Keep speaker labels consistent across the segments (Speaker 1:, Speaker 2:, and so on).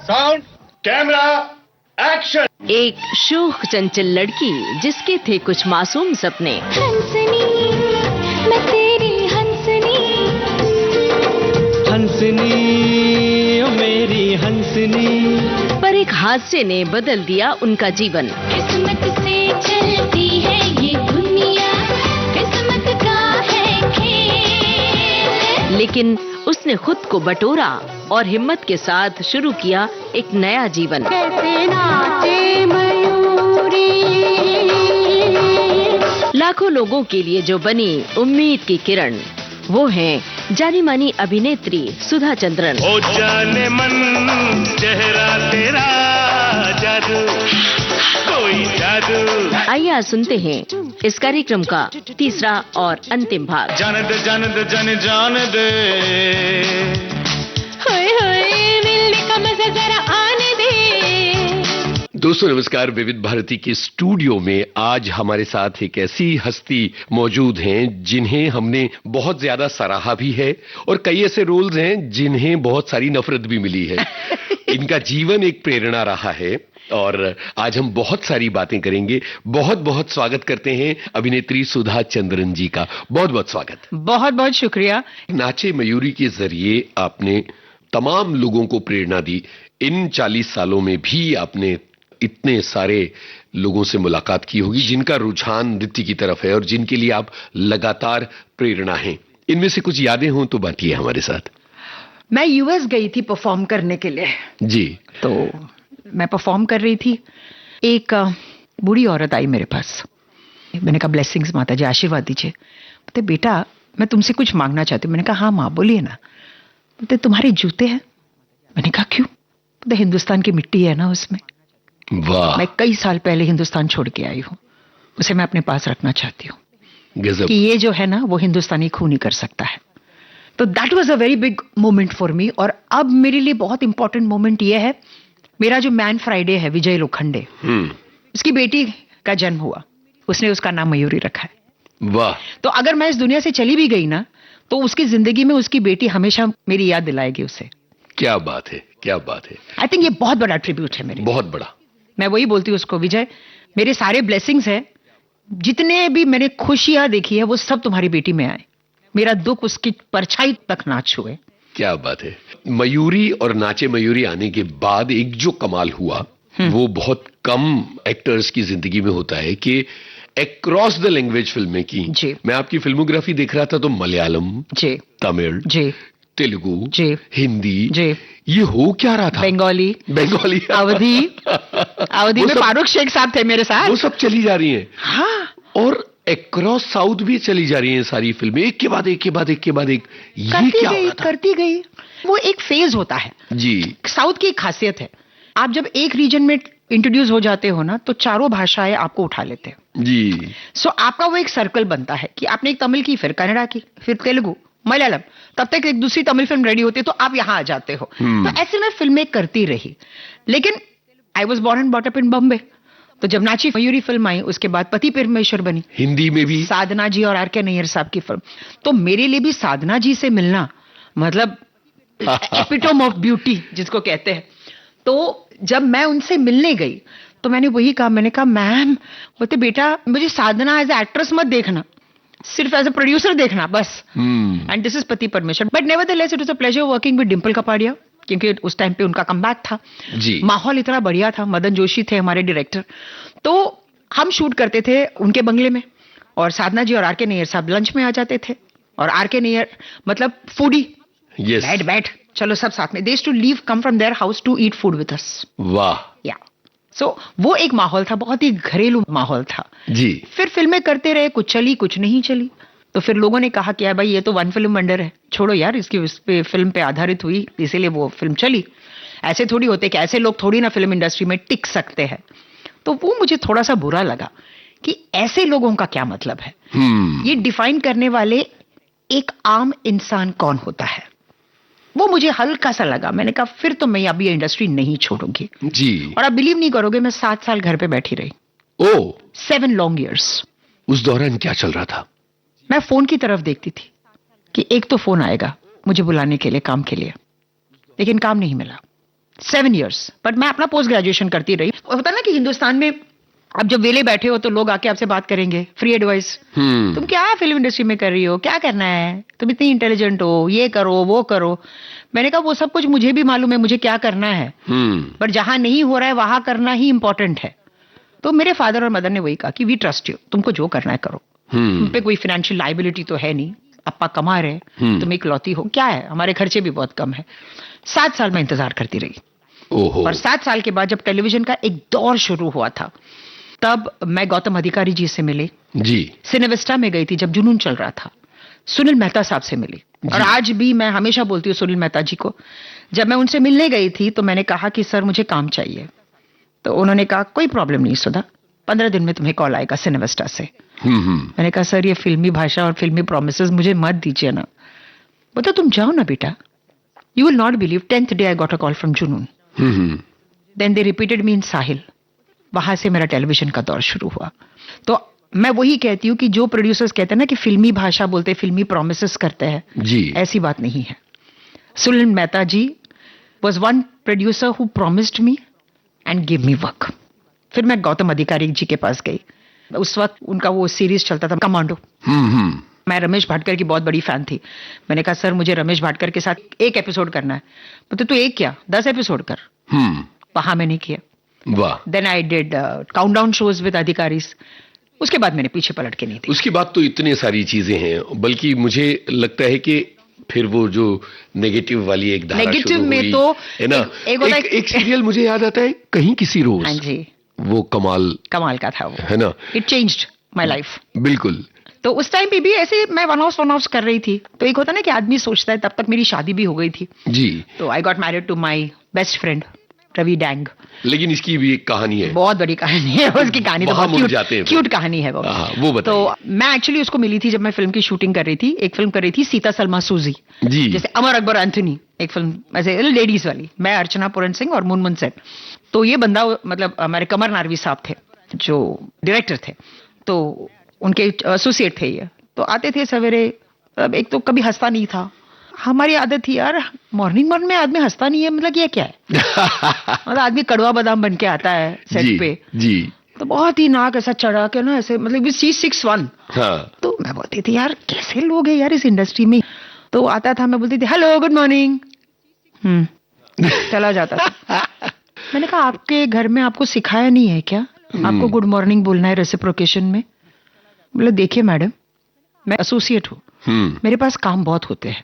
Speaker 1: Sound, camera, action.
Speaker 2: एक शोख चंचल लड़की जिसके थे कुछ मासूम सपने।
Speaker 3: हंसनी, मैं तेरी हंसनी।
Speaker 4: हंसनी, ओ मेरी हंसनी।
Speaker 2: पर एक हादसे ने बदल दिया उनका जीवन।
Speaker 3: किस्मत से चलती है ये दुनिया, किस्मत का है खेल।
Speaker 2: लेकिन उसने खुद को बटोरा और हिम्मत के साथ शुरू किया एक नया जीवन।
Speaker 3: कैसे नाचे मयूरी।
Speaker 2: लाखों लोगों के लिए जो बनी उम्मीद की किरण, वो हैं जानी मानी अभिनेत्री सुधा चंद्रन।
Speaker 4: ओ जाने मन चेहरा तेरा जादू, कोई जादू।
Speaker 2: आइए आज सुनते हैं इस कार्यक्रम का तीसरा और अंतिम भाग।
Speaker 4: जान दे जान दे जान जान दे।
Speaker 3: होए होए, मिलने का मजा जरा आने दे।
Speaker 5: दोस्तों नमस्कार। विविध भारती के स्टूडियो में आज हमारे साथ एक ऐसी हस्ती मौजूद हैं जिन्हें हमने बहुत ज्यादा सराहा भी है और कई ऐसे रोल्स हैं जिन्हें बहुत सारी नफरत भी मिली है। इनका जीवन एक प्रेरणा रहा है और आज हम बहुत सारी बातें करेंगे। बहुत बहुत स्वागत करते हैं अभिनेत्री सुधा चंद्रन जी का। बहुत बहुत स्वागत।
Speaker 6: बहुत बहुत शुक्रिया।
Speaker 5: नाचे मयूरी के जरिए आपने तमाम लोगों को प्रेरणा दी। इन 40 सालों में भी आपने इतने सारे लोगों से मुलाकात की होगी जिनका रुझान नृत्य की तरफ है और जिनके लिए आप लगातार प्रेरणा हैं। इनमें से कुछ यादें हों तो बांटिए हमारे साथ।
Speaker 6: मैं यूएस गई थी परफॉर्म करने के लिए।
Speaker 5: जी।
Speaker 6: तो मैं परफॉर्म कर रही थी, एक बूढ़ी औरत आई मेरे पास। मैंने कहा ब्लेसिंग्स माता जी, आशीर्वाद दीजिए। बोलते बेटा मैं तुमसे कुछ मांगना चाहती हूँ। मैंने कहा हाँ माँ बोलिए ना। बोलते तुम्हारे जूते हैं। मैंने कहा क्यों? बोलते हिंदुस्तान की मिट्टी है ना उसमें।
Speaker 5: वाह।
Speaker 6: मैं कई साल पहले हिंदुस्तान छोड़ के आई हूँ, उसे मैं अपने पास रखना चाहती हूँ
Speaker 5: गजब।
Speaker 6: कि ये जो है ना वो हिंदुस्तानी खून ही कर सकता है। तो that was a very big moment for me. और अब मेरे लिए बहुत इंपॉर्टेंट मोमेंट ये है, मेरा जो मैन फ्राइडे है विजय लोखंडे, उसकी बेटी का जन्म हुआ, उसने उसका नाम मयूरी रखा है।
Speaker 5: वाह।
Speaker 6: तो अगर मैं इस दुनिया से चली भी गई ना तो उसकी जिंदगी में उसकी बेटी हमेशा मेरी याद दिलाएगी उसे।
Speaker 5: क्या बात है, क्या बात है।
Speaker 6: आई थिंक ये बहुत बड़ा ट्रिब्यूट है मेरे।
Speaker 5: बहुत बड़ा।
Speaker 6: मैं वही बोलती हूँ उसको, विजय मेरे सारे ब्लेसिंग्स हैं, जितने भी मैंने खुशियां देखी है वो सब तुम्हारी बेटी में आए। मेरा दुख उसकी परछाई तक ना छुए।
Speaker 5: क्या बात है। मयूरी और नाचे मयूरी आने के बाद एक जो कमाल हुआ वो बहुत कम एक्टर्स की जिंदगी में होता है कि अक्रॉस द लैंग्वेज फिल्में की।
Speaker 6: जी।
Speaker 5: मैं आपकी फिल्मोग्राफी देख रहा था तो मलयालम
Speaker 6: जी,
Speaker 5: तमिल
Speaker 6: जी,
Speaker 5: तेलुगु
Speaker 6: जी,
Speaker 5: हिंदी,
Speaker 6: जी,
Speaker 5: ये हो क्या रहा था?
Speaker 6: बंगाली,
Speaker 5: बंगाली
Speaker 6: अवधी
Speaker 5: वो
Speaker 6: में
Speaker 5: सब-
Speaker 6: फारूक शेख साहब थे मेरे साथ।
Speaker 5: वो सब चली जा रही हैं।
Speaker 6: हाँ,
Speaker 5: और अक्रॉस साउथ भी चली जा रही हैं सारी फिल्में, एक के बाद एक के बाद एक के बाद एक। ये क्या हो रहा था?
Speaker 6: करती गई। वो एक फेज होता है।
Speaker 5: जी।
Speaker 6: साउथ की एक खासियत है, आप जब एक रीजन में इंट्रोड्यूस हो जाते हो ना तो चारों भाषाएं आपको उठा लेते हैं।
Speaker 5: जी।
Speaker 6: सो आपका वो एक सर्कल बनता है कि आपने एक तमिल की, फिर कन्नड़ा की, फिर तेलुगु, मलयालम, तब तक एक दूसरी तमिल फिल्म रेडी होती है तो आप यहां आ जाते हो। तो ऐसे मैं फिल्में करती रही। लेकिन I was born and bought up in Bombay. तो जब नाची मयूरी फिल्म आई उसके बाद पति परमेश्वर बनी,
Speaker 5: हिंदी में भी
Speaker 6: साधना जी और आर.के. नैयर साहब की फिल्म। तो मेरे लिए भी साधना जी से मिलना मतलब एपिटोम ऑफ ब्यूटी जिसको कहते हैं। तो जब मैं उनसे मिलने गई तो मैंने वही कहा, मैंने कहा मैम, बोलते बेटा मुझे साधना एज ए एक्ट्रेस मत देखना, सिर्फ एज ए प्रोड्यूसर देखना बस। एंड दिस इज पति परमेश्वर। But nevertheless it was a pleasure working with Dimple Kapadia, क्योंकि उस टाइम पे उनका कमबैक था।
Speaker 5: जी।
Speaker 6: माहौल इतना बढ़िया था। मदन जोशी थे हमारे डायरेक्टर। तो हम शूट करते थे उनके बंगले में और साधना जी और आर.के. नैयर साहब लंच में आ जाते थे। और आर.के. नैयर मतलब फूडी,
Speaker 5: यस।
Speaker 6: बैठ चलो सब साथ में। They used to leave come from their house to eat food with us.
Speaker 5: वाह।
Speaker 6: या सो वो एक माहौल था, बहुत ही घरेलू माहौल था।
Speaker 5: जी।
Speaker 6: फिर फिल्में करते रहे, कुछ चली कुछ नहीं चली। तो फिर लोगों ने कहा कि यार भाई ये तो वन फिल्म वंडर है, छोड़ो यार, इसकी उस पे फिल्म पे आधारित हुई इसीलिए वो फिल्म चली। ऐसे थोड़ी होते कि ऐसे लोग थोड़ी ना फिल्म इंडस्ट्री में टिक सकते हैं। तो वो मुझे थोड़ा सा बुरा लगा कि ऐसे लोगों का क्या मतलब है। ये डिफाइन करने वाले एक आम इंसान कौन होता है, वो मुझे हल्का सा लगा। मैंने कहा फिर तो मैं अभी ये इंडस्ट्री नहीं छोड़ूंगी।
Speaker 5: जी।
Speaker 6: और आप बिलीव नहीं करोगे, मैं 7 साल घर पे बैठी रही।
Speaker 5: ओ
Speaker 6: 7 लॉन्ग ईयर्स।
Speaker 5: उस दौरान क्या चल रहा था?
Speaker 6: मैं फोन की तरफ देखती थी कि एक तो फोन आएगा मुझे बुलाने के लिए काम के लिए, लेकिन काम नहीं मिला। 7 years. बट मैं अपना पोस्ट ग्रेजुएशन करती रही. होता ना कि हिंदुस्तान में अब जब वेले बैठे हो तो लोग आके आपसे बात करेंगे, फ्री एडवाइस. तुम क्या फिल्म इंडस्ट्री में कर रही हो, क्या करना है, तुम इतनी इंटेलिजेंट हो, ये करो वो करो. मैंने कहा वो सब कुछ मुझे भी मालूम है मुझे क्या करना है, पर जहां नहीं हो रहा है वहां करना ही इंपॉर्टेंट है. तो मेरे फादर और मदर ने वही कहा कि वी ट्रस्ट यू, तुमको जो करना है करो. तुम पे कोई फाइनेंशियल लायबिलिटी तो है नहीं, अप्पा कमा रहे, तुम इकलौती हो, क्या है, हमारे खर्चे भी बहुत कम है. 7 साल मैं इंतजार करती रही. और 7 साल के बाद जब टेलीविजन का एक दौर शुरू हुआ था, तब मैं गौतम अधिकारी जी से मिली जी. सिनेविस्टा में गई थी जब जुनून चल रहा था. सुनील मेहता साहब से मिली. और आज भी मैं हमेशा बोलती हूँ सुनील मेहता जी को, जब मैं उनसे मिलने गई थी तो मैंने कहा कि सर मुझे काम चाहिए. तो उन्होंने कहा कोई प्रॉब्लम नहीं सुधा, 15 दिन में तुम्हें कॉल आएगा सिनेविस्टा से. मैंने कहा सर ये फिल्मी भाषा और फिल्मी प्रोमिसेस मुझे मत दीजिए ना. बोला तुम जाओ ना बेटा. You will not believe, 10th day I got a call from जुनून. देन दे रिपीटेड मी इन साहिल. वहां से मेरा टेलीविजन का दौर शुरू हुआ. तो मैं वही कहती हूँ कि जो प्रोड्यूसर्स कहते हैं ना कि फिल्मी भाषा बोलते हैं, फिल्मी प्रोमिसेस करते हैं जी, ऐसी बात नहीं है. Sunil Mehta ji was one producer who promised me and give me work. फिर मैं गौतम अधिकारी जी के पास गई. उस वक्त उनका वो सीरीज चलता था कमांडो. मैं रमेश भाटकर की बहुत बड़ी फैन थी. मैंने कहा सर मुझे रमेश भाटकर के साथ एक एपिसोड करना है. बोलते तू एक क्या 10 एपिसोड कर. वहां मैंने किया. Then I did countdown shows with Adhikari. उसके बाद मैंने पीछे पलट के नहीं थी.
Speaker 5: उसके बाद तो इतने सारी चीजें हैं, बल्कि मुझे लगता है कि फिर वो जो नेगेटिव वाली एक धारा
Speaker 6: नेगेटिव में तो
Speaker 5: है ना. एक सीरियल मुझे याद आता है, कहीं किसी रोज.
Speaker 6: हाँ जी,
Speaker 5: वो कमाल
Speaker 6: का था वो,
Speaker 5: है ना.
Speaker 6: It changed my life.
Speaker 5: बिल्कुल.
Speaker 6: तो उस टाइम पे भी ऐसे मैं वन ऑफ कर रही थी. तो एक होता ना कि आदमी सोचता है, तब तक मेरी शादी भी हो गई थी जी. तो I got married to my best friend Ravi Dang.
Speaker 5: लेकिन इसकी भी एक कहानी है,
Speaker 6: बहुत बड़ी कहानी है. उसकी कहानी तो बहुत क्यूट कहानी है वो.
Speaker 5: बताइए.
Speaker 6: तो मैं एक्चुअली उसको मिली थी जब मैं फिल्म की शूटिंग कर रही थी. एक फिल्म कर रही थी सीता सलमा सूजी जी, जैसे अमर अकबर एंथनी, एक फिल्म ऐसे लेडीज वाली. मैं अर्चना पूरन सिंह और मुनमुन सेन. तो ये बंदा मतलब हमारे कमर नारवी साहब थे जो डायरेक्टर थे, तो उनके एसोसिएट थे ये. तो आते थे सवेरे. एक तो कभी हंसता नहीं था. हमारी आदत थी यार, मॉर्निंग में आदमी हंसता नहीं है, मतलब ये क्या है. मतलब आदमी कड़वा बादाम बन के आता है सेट पे जी. तो बहुत ही नाक ऐसा चढ़ा के ना ऐसे, मतलब 6'1". तो मैं बोलती थी यार कैसे लोग हैं यार इस इंडस्ट्री में. तो आता था, मैं बोलती थी हेलो गुड मॉर्निंग, चला जाता था. मैंने कहा आपके घर में आपको सिखाया नहीं है क्या, आपको गुड मॉर्निंग बोलना है रेसिप्रोकेशन में. बोले देखिए मैडम, मैं एसोसिएट हूँ, मेरे पास काम बहुत होते हैं.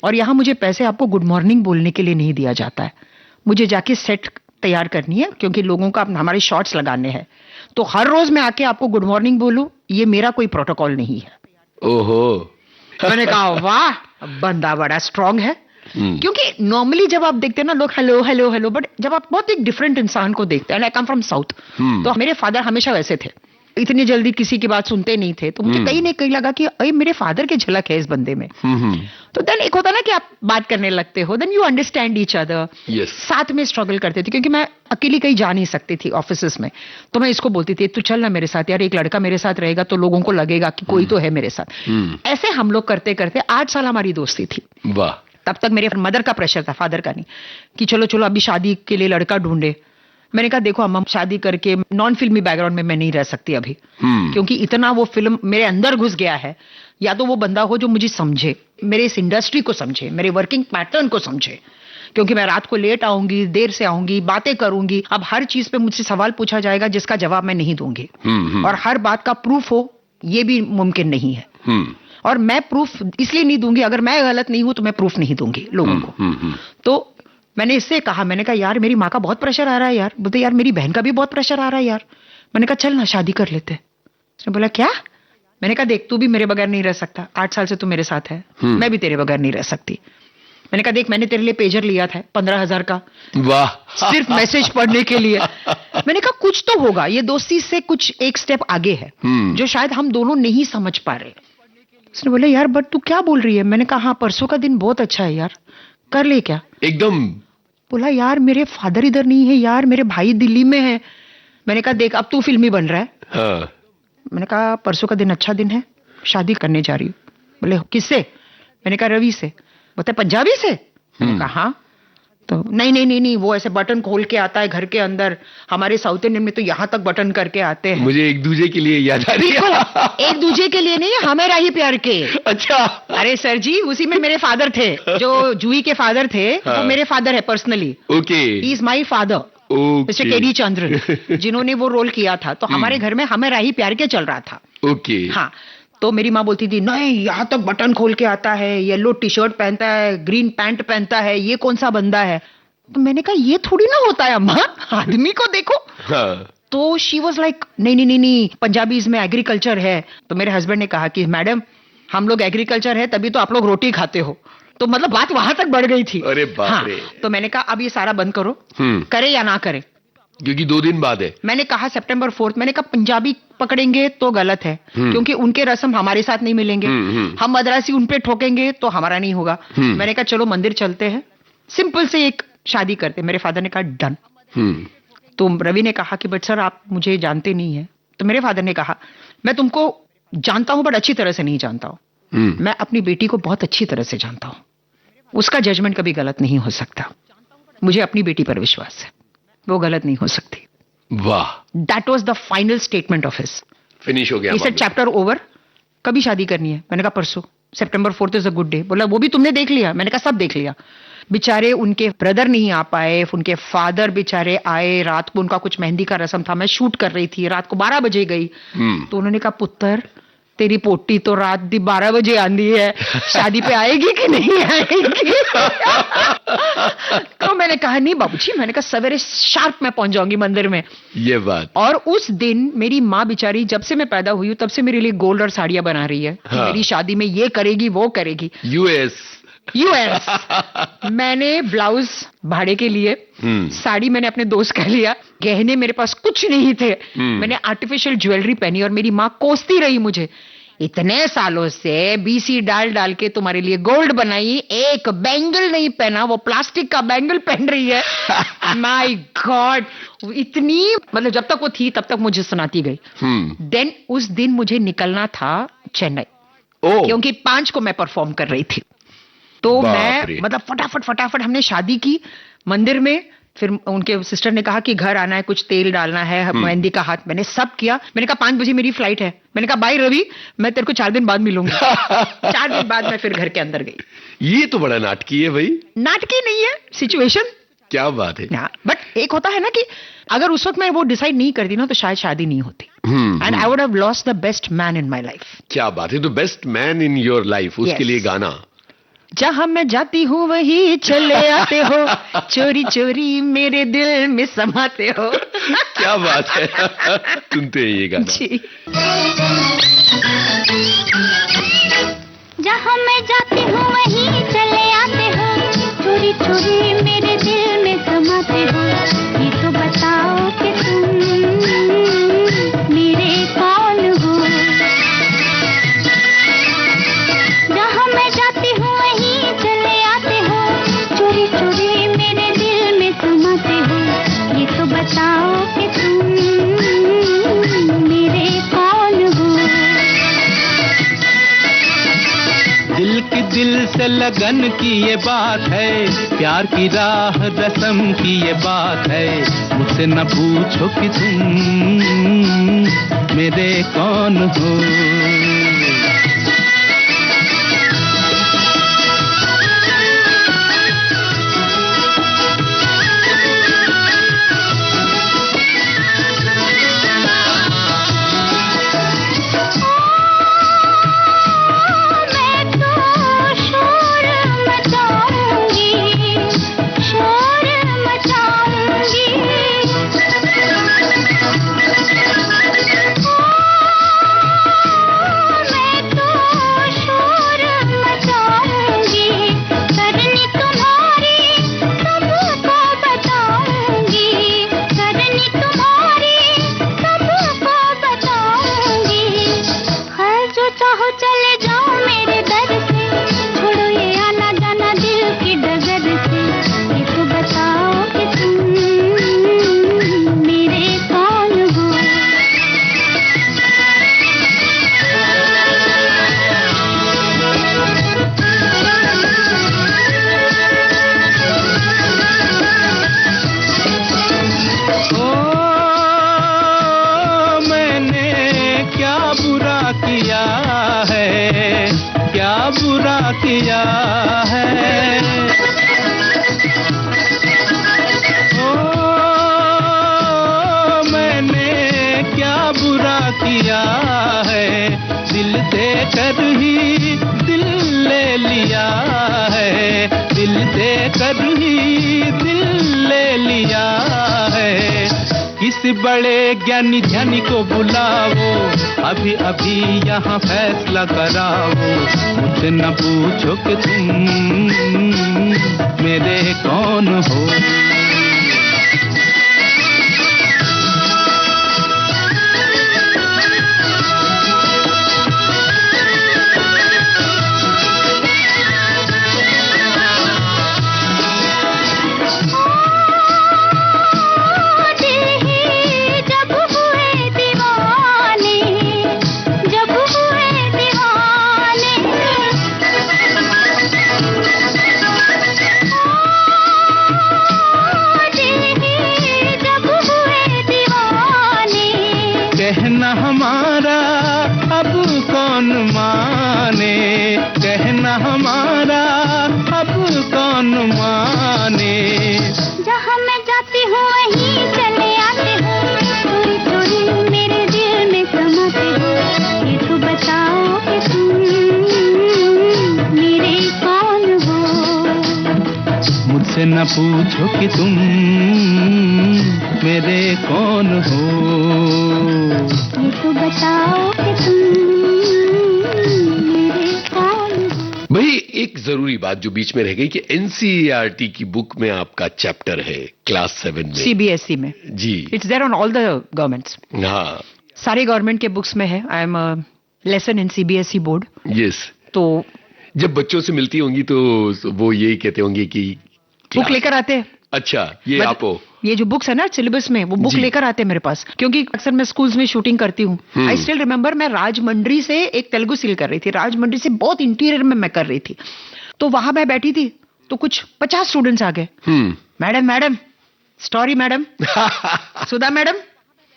Speaker 6: और यहाँ मुझे पैसे आपको गुड मॉर्निंग बोलने के लिए नहीं दिया जाता है. मुझे जाके सेट तैयार करनी है, क्योंकि लोगों का हमारे शॉट्स लगाने हैं. तो हर रोज मैं आके आपको गुड मॉर्निंग बोलूं, ये मेरा कोई प्रोटोकॉल नहीं है. ओहो. मैंने कहा वाह, बंदा बड़ा स्ट्रांग है. क्योंकि नॉर्मली जब आप देखते हैं ना लोग हेलो हेलो हेलो, बट जब आप बहुत एक डिफरेंट इंसान को देखते हैं, आई कम फ्रॉम साउथ, तो मेरे फादर हमेशा वैसे थे, इतनी जल्दी किसी की बात सुनते नहीं थे. तो मुझे कहीं ना कहीं लगा कि अरे मेरे फादर की झलक है इस बंदे में. तो देन एक होता ना कि आप बात करने लगते हो, then you understand each other. साथ में स्ट्रगल करते थे, क्योंकि मैं अकेली कहीं जा नहीं सकती थी ऑफिस में. तो मैं इसको बोलती थी तू चल ना मेरे साथ यार, एक लड़का मेरे साथ रहेगा तो लोगों को लगेगा कि कोई तो है मेरे साथ. ऐसे हम लोग करते करते 8 साल हमारी दोस्ती थी. वाह. तब तक मेरे मदर का प्रेशर था, फादर का नहीं, कि चलो चलो अभी शादी के लिए लड़का ढूंढे. मैंने कहा देखो अम्मा, शादी करके नॉन फिल्मी बैकग्राउंड में मैं नहीं रह सकती अभी, क्योंकि इतना वो फिल्म मेरे अंदर घुस गया है. या तो वो बंदा हो जो मुझे समझे, मेरे इस इंडस्ट्री को समझे, मेरे वर्किंग पैटर्न को समझे, क्योंकि मैं रात को लेट आऊंगी, देर से आऊंगी, बातें करूंगी. अब हर चीज पे मुझसे सवाल पूछा जाएगा जिसका जवाब मैं नहीं दूंगी, और हर बात का प्रूफ हो ये भी मुमकिन नहीं है. और मैं प्रूफ इसलिए नहीं दूंगी, अगर मैं गलत नहीं हूं तो मैं प्रूफ नहीं दूंगी लोगों को. तो मैंने इससे कहा, मैंने कहा यार मेरी माँ का बहुत प्रेशर आ रहा है यार. बोलते यार मेरी बहन का भी बहुत प्रेशर आ रहा है यार. मैंने कहा चल ना शादी कर लेते. उसने बोला क्या. मैंने कहा देख तू भी मेरे बगैर नहीं रह सकता, 8 साल से तू मेरे साथ है, मैं भी तेरे बगैर नहीं रह सकती. मैंने कहा देख मैंने तेरे लिए पेजर लिया था 15,000 का. वाह. सिर्फ मैसेज पढ़ने के लिए. मैंने कहा कुछ तो होगा, ये दोस्ती से कुछ एक स्टेप आगे है जो शायद हम दोनों नहीं समझ पा रहे. उसने बोला यार बट तू क्या बोल रही है. मैंने कहा हाँ परसों का दिन बहुत अच्छा है यार, कर ले क्या. एकदम. बोला यार मेरे फादर इधर नहीं है यार, मेरे भाई दिल्ली में है. मैंने कहा देख अब तू फिल्मी बन रहा है. हाँ. मैंने कहा परसों का दिन अच्छा दिन है, शादी करने जा रही हूँ. बोले किससे. मैंने कहा रवि से. बोलते पंजाबी से. मैंने कहा हाँ. तो नहीं, वो ऐसे बटन खोल के आता है घर के अंदर। हमारे साउथ इंडियन में तो यहाँ तक बटन करके आते हैं।
Speaker 5: मुझे एक दूजे के लिए याद आ रही है।
Speaker 6: एक दूजे के लिए नहीं, हमें राही प्यार के।
Speaker 5: अच्छा।
Speaker 6: अरे सर जी, उसी में मेरे फादर थे, जो जूही के फादर थे,
Speaker 5: हाँ।
Speaker 6: वो मेरे फादर है personally.
Speaker 5: Okay.
Speaker 6: He is my father, mister KD Chandran, जिन्होंने वो रोल किया था। तो हमारे घर में हमें राही प्यार के चल रहा था।
Speaker 5: ओके।
Speaker 6: हाँ, तो मेरी माँ बोलती थी नहीं, यहाँ तक बटन खोल के आता है, येलो टी शर्ट पहनता है, ग्रीन पैंट पहनता है, ये कौन सा बंदा है? तो मैंने कहा ये थोड़ी ना होता है अम्मा, आदमी को देखो।
Speaker 5: हाँ।
Speaker 6: तो शी वॉज लाइक नहीं, पंजाबीज में एग्रीकल्चर है। तो मेरे हस्बैंड ने कहा कि मैडम, हम लोग एग्रीकल्चर है तभी तो आप लोग रोटी खाते हो। तो मतलब बात वहां तक बढ़ गई थी।
Speaker 5: अरे बाप रे।
Speaker 6: तो मैंने कहा अब ये सारा बंद करो, करे या ना करे,
Speaker 5: क्योंकि 2 दिन बाद है।
Speaker 6: मैंने कहा सितंबर 4, मैंने कहा पंजाबी पकड़ेंगे तो गलत है, क्योंकि उनके रस्म हमारे साथ नहीं मिलेंगे। हम मद्रासी उन पे ठोकेंगे तो हमारा नहीं होगा। मैंने कहा चलो मंदिर चलते हैं, सिंपल से एक शादी करते। मेरे फादर ने कहा डन। तो रवि ने कहा कि बट सर आप मुझे जानते नहीं है। तो मेरे फादर ने कहा मैं तुमको जानता हूं बट अच्छी तरह से नहीं जानता हूं। मैं अपनी बेटी को बहुत अच्छी तरह से जानता हूं, उसका जजमेंट कभी गलत नहीं हो सकता। मुझे अपनी बेटी पर विश्वास है, वो गलत नहीं हो सकती।
Speaker 5: वाह।
Speaker 6: That was the final statement of his.
Speaker 5: Finish हो गया।
Speaker 6: इसे चैप्टर ओवर। कभी शादी करनी है? मैंने कहा परसों, सितंबर 4 इज अ गुड डे। बोला वो भी तुमने देख लिया? मैंने कहा सब देख लिया। बेचारे उनके ब्रदर नहीं आ पाए, उनके फादर बेचारे आए। रात को उनका कुछ मेहंदी का रस्म था, मैं शूट कर रही थी, रात को 12 बजे गई। तो उन्होंने कहा पुत्र तेरी पोटी तो रात दी 12 बजे आंदी है, शादी पे आएगी कि नहीं आएगी? तो मैंने कहा नहीं बाबूजी, मैंने कहा सवेरे शार्प मैं पहुंच जाऊंगी मंदिर में।
Speaker 5: ये बात।
Speaker 6: और उस दिन मेरी माँ बेचारी, जब से मैं पैदा हुई हूं तब से मेरे लिए गोल्ड और साड़ियां बना रही है।
Speaker 5: हाँ।
Speaker 6: मेरी शादी में ये करेगी वो करेगी।
Speaker 5: यूएस।
Speaker 6: मैंने ब्लाउज भाड़े के लिए, साड़ी मैंने अपने दोस्त का लिया, गहने मेरे पास कुछ नहीं थे। मैंने आर्टिफिशियल ज्वेलरी पहनी और मेरी माँ कोसती रही मुझे, इतने सालों से बीसी डाल डाल के तुम्हारे लिए गोल्ड बनाई, एक बैंगल नहीं पहना, वो प्लास्टिक का बैंगल पहन रही है। माय गॉड, इतनी मतलब जब तक वो थी तब तक मुझे सुनाती गई। देन उस दिन मुझे निकलना था चेन्नई, क्योंकि 5 को मैं परफॉर्म कर रही थी। तो मैं मतलब फटाफट हमने शादी की मंदिर में। फिर उनके सिस्टर ने कहा कि घर आना है, कुछ तेल डालना है, मेहंदी का हाथ, मैंने सब किया। मैंने कहा 5 बजे मेरी फ्लाइट है। मैंने कहा बाय रवि, मैं तेरे को 4 दिन बाद मिलूंगी। 4 दिन बाद मैं फिर घर के अंदर गई।
Speaker 5: ये तो बड़ा नाटकी है भाई।
Speaker 6: नाटकी नहीं है, सिचुएशन।
Speaker 5: क्या बात है।
Speaker 6: बट एक होता है ना कि अगर उस वक्त मैं वो डिसाइड नहीं करती ना तो शायद शादी नहीं होती। And I would have lost the best man in my life.
Speaker 5: क्या बात है। तो best man in your life, उसके लिए गाना।
Speaker 6: जहां मैं जाती हूँ वहीं चले आते हो, चोरी चोरी मेरे दिल में समाते हो।
Speaker 5: क्या बात है। सुनते हैं ये गाना
Speaker 6: जी।
Speaker 3: जहाँ मैं जाती हूँ वहीं चले आते हो, चोरी चोरी मेरे दिल में समाते हो। ये तो बताओ कि तुम मेरे कौन हो। जहाँ मैं जाती हूँ वहीं चले आते हो, चोरी चोरी मेरे दिल में समाते हो। ये तो बताओ कि तुम मेरे कौन हो।
Speaker 4: दिल की दिल से लगन की ये बात है, प्यार की राह रस्म की ये बात है। मुझसे न पूछो कि तुम मेरे कौन हो। बड़े ज्ञानी ध्यानी को बुलाओ, अभी अभी यहाँ फैसला कराओ, मुझसे न पूछो कि तुम मेरे कौन हो। कहना हमारा अब कौन माने, कहना हमारा अब कौन माने।
Speaker 3: जहाँ मैं जाती हूँ वहीं चले आते हो, चोरी चोरी मेरे दिल में समाते हो। ये तो बताओ कि तुम मेरे कौन हो।
Speaker 4: मुझसे न पूछो कि तुम मेरे कौन हो।
Speaker 3: ये तो बताओ कि तुम मेरे कौन हो।
Speaker 5: भाई एक जरूरी बात जो बीच में रह गई कि एनसीईआरटी की बुक में आपका चैप्टर है क्लास 7 में,
Speaker 6: CBSE में।
Speaker 5: जी।
Speaker 6: It's there on all the governments.
Speaker 5: हाँ,
Speaker 6: सारे गवर्नमेंट के बुक्स में है। I am a lesson in CBSE board.
Speaker 5: Yes.
Speaker 6: तो
Speaker 5: जब बच्चों से मिलती होंगी तो वो यही कहते होंगे कि
Speaker 6: बुक लेकर आते हैं।
Speaker 5: अच्छा, ये
Speaker 6: But
Speaker 5: आपो
Speaker 6: ये जो बुक्स है ना सिलेबस में, वो बुक
Speaker 5: जी।
Speaker 6: लेकर आते हैं मेरे पास, क्योंकि अक्सर मैं स्कूल्स में शूटिंग करती हूँ। आई स्टिल रिमेम्बर, मैं राजमंड्री से एक तेलुगु सील कर रही थी, राजमंड्री से बहुत इंटीरियर में मैं कर रही थी। तो वहां मैं बैठी थी तो कुछ 50 स्टूडेंट्स आ गए। मैडम मैडम स्टोरी मैडम सुधा मैडम।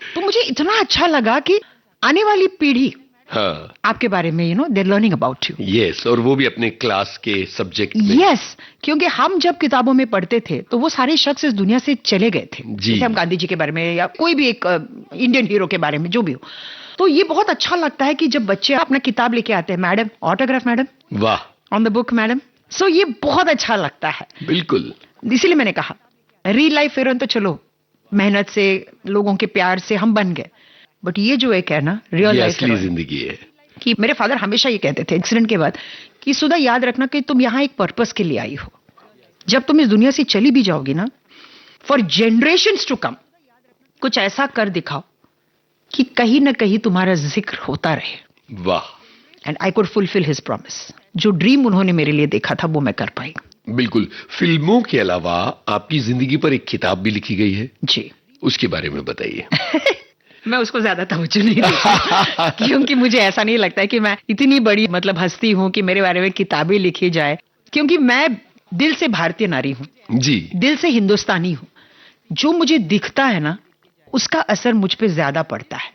Speaker 6: तो मुझे इतना अच्छा लगा कि आने वाली पीढ़ी
Speaker 5: हाँ,
Speaker 6: आपके बारे में they are learning about you.
Speaker 5: Yes, और वो भी अपने क्लास के सब्जेक्ट में।
Speaker 6: यस, क्योंकि हम जब किताबों में पढ़ते थे तो वो सारे शख्स इस दुनिया से चले गए थे।
Speaker 5: जी।
Speaker 6: जैसे हम गांधी जी के बारे में या कोई भी एक इंडियन हीरो के बारे में जो भी हो। तो ये बहुत अच्छा लगता है कि जब बच्चे अपना किताब लेके आते हैं, मैडम ऑटोग्राफ मैडम,
Speaker 5: वाह,
Speaker 6: ऑन द बुक मैडम। सो ये बहुत अच्छा लगता है।
Speaker 5: बिल्कुल।
Speaker 6: इसीलिए मैंने कहा रियल लाइफ हीरो तो चलो मेहनत से, लोगों के प्यार से हम बन गए, बट ये जो एक है ना रियल
Speaker 5: ये
Speaker 6: लाइफ
Speaker 5: असली जिंदगी है।
Speaker 6: कि मेरे फादर हमेशा ये कहते थे एक्सीडेंट के बाद कि सुधा याद रखना कि तुम यहाँ एक पर्पस के लिए आई हो। जब तुम इस दुनिया से चली भी जाओगी ना, फॉर जनरेशंस टू कम कुछ ऐसा कर दिखाओ कि कहीं ना कहीं तुम्हारा जिक्र होता रहे।
Speaker 5: वाह,
Speaker 6: and I could fulfil his promise. जो ड्रीम उन्होंने मेरे लिए देखा था वो मैं कर पाई।
Speaker 5: बिल्कुल। फिल्मों के अलावा आपकी जिंदगी पर एक किताब भी लिखी गई है,
Speaker 6: जी।
Speaker 5: उसके बारे में बताइए।
Speaker 6: मैं उसको ज्यादा तवज्जो नहीं देती क्योंकि मुझे ऐसा नहीं लगता है कि मैं इतनी बड़ी हस्ती हूं कि मेरे बारे में किताबें लिखी जाए, क्योंकि मैं दिल से भारतीय नारी हूं,
Speaker 5: जी।
Speaker 6: दिल से हिंदुस्तानी हूं। जो मुझे दिखता है ना उसका असर मुझ पे ज्यादा पड़ता है।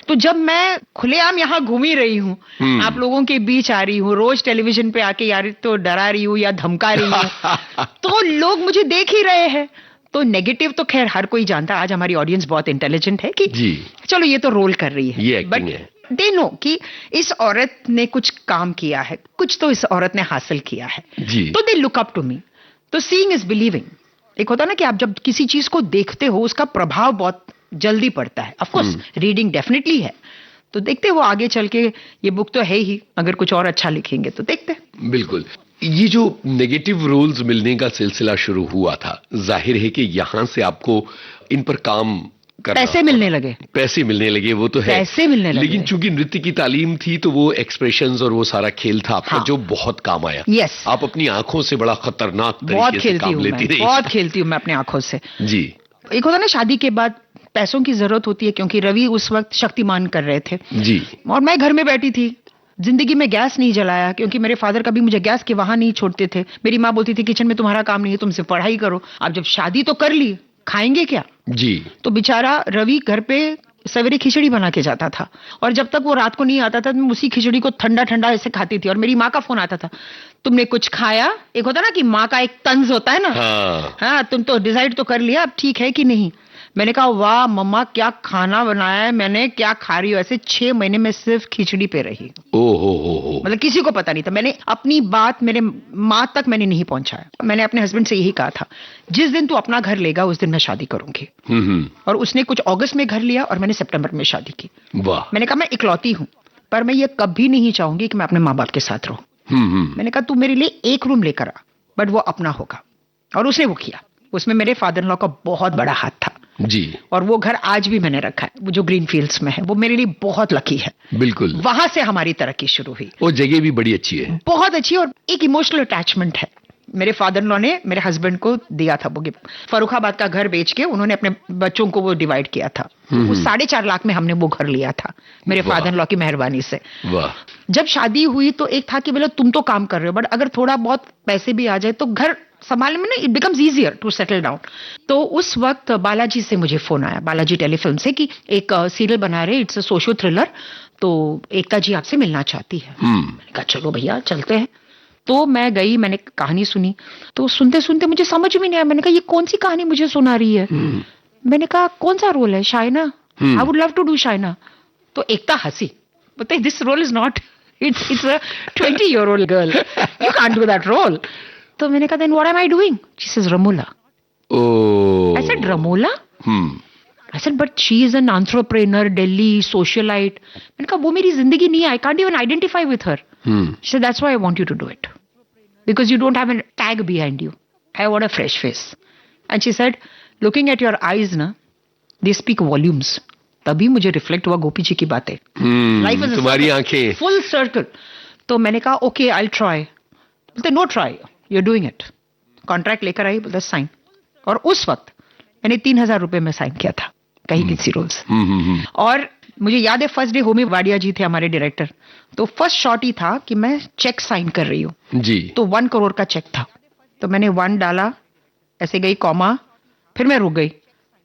Speaker 6: तो जब मैं खुलेआम यहाँ घूम ही रही हूँ, आप लोगों के बीच आ रही हूँ, रोज टेलीविजन पे आके यार तो डरा रही हूँ या धमका रही हूँ तो लोग मुझे देख ही रहे हैं। तो नेगेटिव तो खैर हर कोई जानता है। आज हमारी ऑडियंस बहुत इंटेलिजेंट है कि
Speaker 5: जी,
Speaker 6: चलो ये तो रोल कर रही है,
Speaker 5: ये एक्टिंग है।
Speaker 6: दे नो कि इस औरत ने कुछ काम किया है, कुछ तो इस औरत ने हासिल किया है।
Speaker 5: जी।
Speaker 6: तो they look up to me. तो सीइंग इज बिलीविंग। एक होता ना कि आप जब किसी चीज को देखते हो उसका प्रभाव बहुत जल्दी पड़ता है। ऑफ कोर्स रीडिंग डेफिनेटली है, तो देखते वो आगे चल के, ये बुक तो है ही, अगर कुछ और अच्छा लिखेंगे तो देखते।
Speaker 5: बिल्कुल। ये जो नेगेटिव रोल्स मिलने का सिलसिला शुरू हुआ था, जाहिर है कि यहाँ से आपको इन पर काम करना,
Speaker 6: पैसे मिलने लगे।
Speaker 5: पैसे मिलने लगे, वो तो है,
Speaker 6: पैसे मिलने लगे।
Speaker 5: लेकिन चूंकि नृत्य की तालीम थी तो वो एक्सप्रेशंस और वो सारा खेल था आपका,
Speaker 6: हाँ।
Speaker 5: जो बहुत काम आया।
Speaker 6: यस।
Speaker 5: आप अपनी आंखों से बड़ा खतरनाक
Speaker 6: बहुत
Speaker 5: तरीके से
Speaker 6: खेलती
Speaker 5: काम
Speaker 6: हूँ
Speaker 5: लेती
Speaker 6: मैं,
Speaker 5: रही।
Speaker 6: बहुत खेलती हूँ मैं अपनी आंखों से।
Speaker 5: जी।
Speaker 6: एक होता ना शादी के बाद पैसों की जरूरत होती है, क्योंकि रवि उस वक्त शक्तिमान कर रहे थे
Speaker 5: जी।
Speaker 6: और मैं घर में बैठी थी। जिंदगी में गैस नहीं जलाया, क्योंकि मेरे फादर कभी मुझे गैस के वहां नहीं छोड़ते थे। मेरी माँ बोलती थी किचन में तुम्हारा काम नहीं है, तुम सिर्फ पढ़ाई करो। अब जब शादी तो कर ली, खाएंगे क्या?
Speaker 5: जी।
Speaker 6: तो बेचारा रवि घर पे सवेरे खिचड़ी बना के जाता था, और जब तक वो रात को नहीं आता था मैं उसी खिचड़ी को ठंडा ठंडा ऐसे खाती थी। और मेरी माँ का फोन आता था, तुमने कुछ खाया? एक होता ना कि माँ का एक तंज होता है ना,
Speaker 5: हाँ।
Speaker 6: हाँ तुम तो डिसाइड तो कर लिया, अब ठीक है कि नहीं? मैंने कहा वाह मम्मा क्या खाना बनाया है मैंने, क्या खा रही हो। ऐसे 6 महीने में सिर्फ खिचड़ी पे रही।
Speaker 5: ओ
Speaker 6: मतलब किसी को पता नहीं था। मैंने अपनी बात मेरे माँ तक मैंने नहीं पहुंचाया। मैंने अपने हस्बैंड से यही कहा था, जिस दिन तू अपना घर लेगा उस दिन मैं शादी करूंगी। और उसने कुछ अगस्त में घर लिया और मैंने सितंबर में शादी की।
Speaker 5: वाह।
Speaker 6: मैंने कहा मैं इकलौती हूँ, पर मैं ये कभी नहीं चाहूंगी कि मैं अपने माँ बाप के साथ रहूं। मैंने कहा तू मेरे लिए एक रूम लेकर आ, बट वो अपना होगा। और उसने वो किया। उसमें मेरे फादर इन लॉ का बहुत बड़ा हाथ था
Speaker 5: जी।
Speaker 6: और वो घर आज भी मैंने रखा है, वो जो ग्रीन फील्ड्स में है, वो मेरे लिए बहुत लकी है।
Speaker 5: बिल्कुल।
Speaker 6: वहां से हमारी तरक्की शुरू हुई।
Speaker 5: वो जगह भी बड़ी अच्छी है,
Speaker 6: बहुत अच्छी, और एक इमोशनल अटैचमेंट है। मेरे फादर इन लॉ ने मेरे हस्बैंड को दिया था वो गिफ्ट। फर्रुखाबाद का घर बेच के उन्होंने अपने बच्चों को वो डिवाइड किया था। वो 4.5 लाख में हमने वो घर लिया था मेरे फादर इन लॉ की मेहरबानी से।
Speaker 5: वाह।
Speaker 6: जब शादी हुई तो एक था कि बोले तुम तो काम कर रहे हो, बट अगर थोड़ा बहुत पैसे भी आ जाए तो घर संभालने में ना it becomes easier to settle down. तो उस वक्त बालाजी से मुझे फोन आया, बालाजी टेलीफिल्म से, कि एक सीरियल बना रहे, इट्स अ सोशो थ्रिलर, तो एकता जी आपसे मिलना चाहती है। मैंने कहा चलो भैया चलते हैं। तो मैं गई, मैंने कहानी सुनी। तो सुनते सुनते मुझे समझ में नहीं आया। मैंने कहा ये कौन सी कहानी मुझे सुना रही है। मैंने कहा कौन सा रोल है? Shaina. I would love to do Shaina. तो एकता हंसी, बोलते this role is not, it's a 20-year-old girl, you can't do that role. तो मैंने कहा then what am I doing? She says Ramola.
Speaker 5: Oh.
Speaker 6: I said Ramola? I said but she is an entrepreneur, Delhi socialite. मैंने कहा वो मेरी जिंदगी नहीं है, I can't even identify with her. She said that's why I want you to do it, because you don't have a tag behind you. I want a fresh face. And she said looking at your eyes na, they speak volumes. तभी मुझे reflect हुआ गोपी जी की बातें। Life is
Speaker 5: तुम्हारी आंखें
Speaker 6: full circle. तो मैंने कहा ओके आई ट्राई। बोलते no try, you are doing it. Contract लेकर आई, बोलते साइन। और उस वक्त मैंने 3,000 रुपए में साइन किया था कहीं किसी रोल से। और मुझे याद है फर्स्ट डे होमी वाडिया जी थे हमारे डायरेक्टर। तो फर्स्ट शॉट ही था कि मैं चेक साइन कर रही हूँ
Speaker 5: जी।
Speaker 6: तो 1 करोड़ का चेक था। तो मैंने 1 डाला, ऐसे गई कॉमा, फिर मैं रुक गई।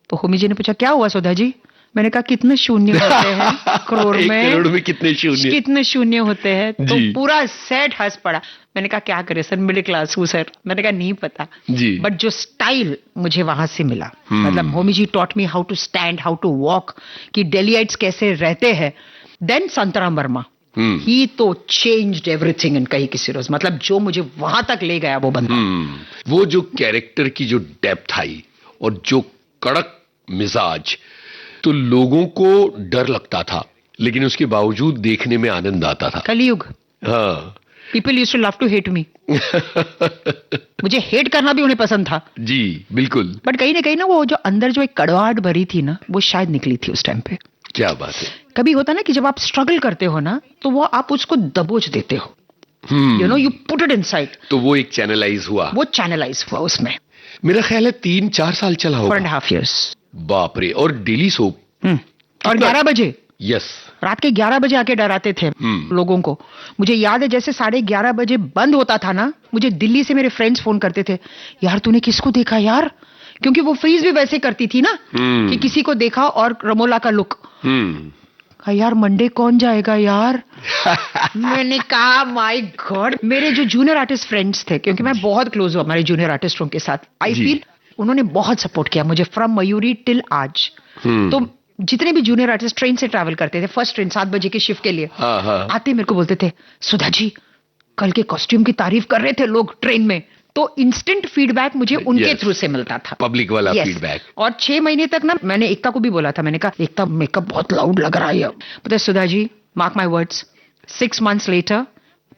Speaker 6: तो होमी जी ने पूछा क्या हुआ सुधा जी? मैंने कहा कितने शून्य होते हैं करोड़ में?
Speaker 5: 1 करोड़ में कितने शून्य
Speaker 6: होते हैं? तो पूरा सेट हंस पड़ा। मैंने कहा क्या करे सर, मिडिल क्लास हूँ सर। मैंने कहा नहीं पता
Speaker 5: जी।
Speaker 6: बट जो स्टाइल मुझे वहां से मिला, मतलब Homi ji taught me how to stand, how to walk, कि डेलीइट्स कैसे रहते हैं। देन संतराम वर्मा, ही तो चेंज्ड एवरीथिंग इन कहीं किसी रोज। मतलब जो मुझे वहां तक ले गया वो बंदा।
Speaker 5: वो जो कैरेक्टर की जो डेप्थ आई और जो कड़क मिजाज, तो लोगों को डर लगता था लेकिन उसके बावजूद देखने में आनंद आता था।
Speaker 6: कलयुग।
Speaker 5: हाँ।
Speaker 6: People used to love to hate me. मुझे हेट करना भी उन्हें पसंद था।
Speaker 5: जी बिल्कुल।
Speaker 6: बट कहीं ना वो जो अंदर जो एक कड़वाहट भरी थी ना, वो शायद निकली थी उस टाइम पे।
Speaker 5: क्या बात है।
Speaker 6: कभी होता ना कि जब आप स्ट्रगल करते हो ना, तो वो आप उसको दबोच देते हो। You know, you put it inside.
Speaker 5: तो वो एक चैनलाइज हुआ।
Speaker 6: वो चैनलाइज हुआ उसमें।
Speaker 5: मेरा ख्याल है 3-4 साल चला होगा।
Speaker 6: 4.5 years।
Speaker 5: बाप रे। और डेली सोप।
Speaker 6: और 11 बजे।
Speaker 5: यस।
Speaker 6: रात के 11 बजे आके डराते थे लोगों को। मुझे याद है जैसे 11:30 बजे बंद होता था ना, मुझे दिल्ली से मेरे फ्रेंड्स फोन करते थे, यार तूने किसको देखा यार? क्योंकि वो फ्रीज भी वैसे करती थी ना कि किसी को देखा और रमोला का लुक। यार मंडे कौन जाएगा यार? मैंने कहा माय गॉड। मेरे जो जूनियर आर्टिस्ट फ्रेंड्स थे, क्योंकि मैं बहुत क्लोज हूँ हमारे जूनियर आर्टिस्टों के साथ, आई फील उन्होंने बहुत सपोर्ट किया मुझे फ्रॉम मयूरी टिल आज। तो जितने भी जूनियर आर्टिस्ट ट्रेन से ट्रैवल करते थे, फर्स्ट ट्रेन 7 बजे की शिफ्ट के लिए, आते मेरे को बोलते थे सुधा जी कल के कॉस्ट्यूम की तारीफ कर रहे थे लोग ट्रेन में। तो इंस्टेंट फीडबैक मुझे उनके थ्रू से मिलता था,
Speaker 5: पब्लिक वाला फीडबैक।
Speaker 6: और 6 महीने तक ना मैंने एकता को भी बोला था, मैंने कहा एकता मेकअप बहुत लाउड लग रहा है। पता Sudha ji mark my words, 6 months later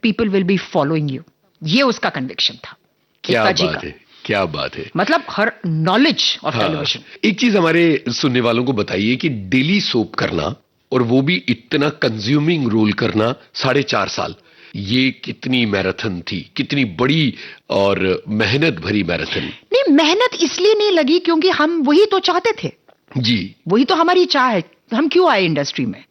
Speaker 6: people will be following you. ये उसका कन्विक्शन था।
Speaker 5: क्या बात है, क्या बात है।
Speaker 6: मतलब हर नॉलेज ऑफ टेलीविजन।
Speaker 5: एक चीज हमारे सुनने वालों को बताइए कि डेली सोप करना और वो भी इतना कंज्यूमिंग रोल करना 4.5 साल, ये कितनी मैराथन थी, कितनी बड़ी और मेहनत भरी मैराथन।
Speaker 6: नहीं, मेहनत इसलिए नहीं लगी क्योंकि हम वही तो चाहते थे
Speaker 5: जी।
Speaker 6: वही तो हमारी चाह है। हम क्यों आए इंडस्ट्री में?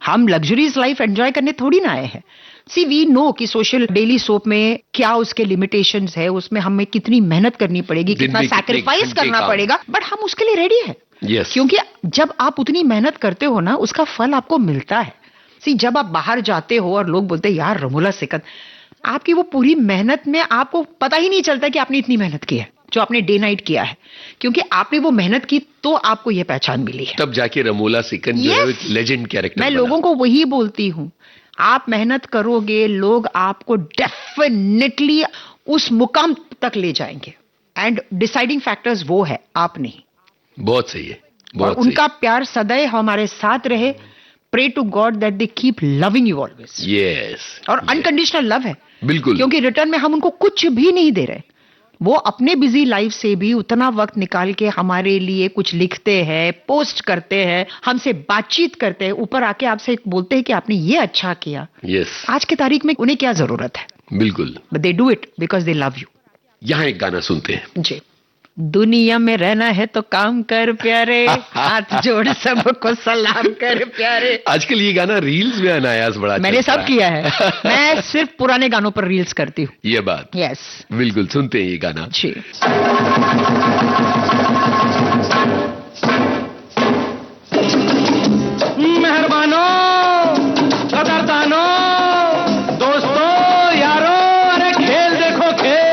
Speaker 6: हम लग्जरीज लाइफ एंजॉय करने थोड़ी ना आए हैं। सी वी नो कि सोशल डेली सोप में क्या उसके लिमिटेशंस है, उसमें हमें कितनी मेहनत करनी पड़ेगी, कितना सैक्रिफाइस करना पड़ेगा, बट हम उसके लिए रेडी है। क्योंकि जब आप उतनी मेहनत करते हो ना, उसका फल आपको मिलता है। सी जब आप बाहर जाते हो और लोग बोलते हैं यार रमोला सिकंद, आपकी वो पूरी मेहनत में आपको पता ही नहीं चलता कि आपने इतनी मेहनत की है। जो आपने डे नाइट किया है, क्योंकि आपने वो मेहनत की तो आपको ये पहचान मिली है।
Speaker 5: तब जाके रमोला सिकन जो है लेजेंड कैरेक्टर
Speaker 6: मैं लोगों को वही बोलती हूँ, आप मेहनत करोगे, लोग आपको डेफिनेटली उस मुकाम तक ले जाएंगे। एंड डिसाइडिंग फैक्टर्स वो है, आप नहीं।
Speaker 5: बहुत सही है,
Speaker 6: और
Speaker 5: बहुत
Speaker 6: उनका प्यार सदैव हमारे साथ रहे। Pray to God that they keep loving you always.
Speaker 5: Yes.
Speaker 6: और अनकंडीशनल लव है,
Speaker 5: बिल्कुल,
Speaker 6: क्योंकि रिटर्न में हम उनको कुछ भी नहीं दे रहे। वो अपने बिजी लाइफ से भी उतना वक्त निकाल के हमारे लिए कुछ लिखते हैं, पोस्ट करते हैं, हमसे बातचीत करते हैं, ऊपर आके आपसे बोलते हैं कि आपने ये अच्छा किया।
Speaker 5: यस।
Speaker 6: आज की तारीख में उन्हें क्या जरूरत है?
Speaker 5: बिल्कुल।
Speaker 6: But they do it because they love you.
Speaker 5: यहाँ एक गाना सुनते हैं।
Speaker 6: जी। दुनिया में रहना है तो काम कर प्यारे, हाथ जोड़ सबको सलाम कर प्यारे।
Speaker 5: आजकल ये गाना रील्स में अनायास बड़ा
Speaker 6: मैंने
Speaker 5: चलता
Speaker 6: सब किया है। मैं सिर्फ पुराने गानों पर रील्स करती हूँ।
Speaker 5: ये बात।
Speaker 6: यस,
Speaker 5: बिल्कुल, सुनते हैं ये गाना।
Speaker 6: जी।
Speaker 4: मेहरबानो, कदरदानो, दोस्तों, यारो, अरे खेल देखो खेल।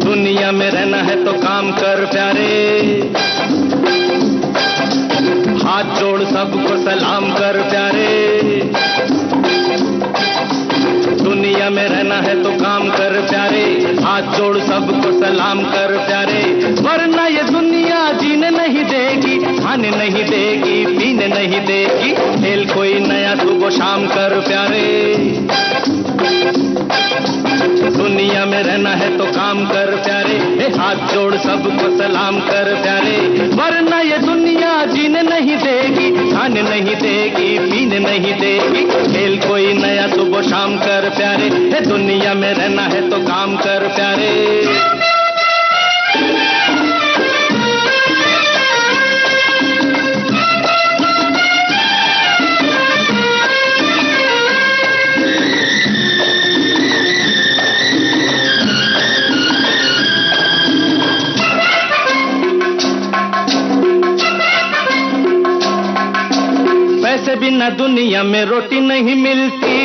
Speaker 4: दुनिया में रहना है तो काम कर प्यारे, हाथ जोड़ सबको सलाम कर प्यारे। दुनिया में रहना है तो काम कर प्यारे, हाथ जोड़ सबको सलाम कर प्यारे। वरना ये दुनिया जीने नहीं देगी, खाने नहीं देगी, पीने नहीं देगी। खेल कोई नया सुबह शाम कर प्यारे। दुनिया में रहना है तो काम कर प्यारे, हाथ जोड़ सबको सलाम कर प्यारे। वरना ये दुनिया जीने नहीं देगी, खाने नहीं देगी, पीने नहीं देगी। खेल कोई नया सुबह शाम कर प्यारे। दुनिया में रहना है तो काम कर प्यारे। पैसे बिना दुनिया में रोटी नहीं मिलती,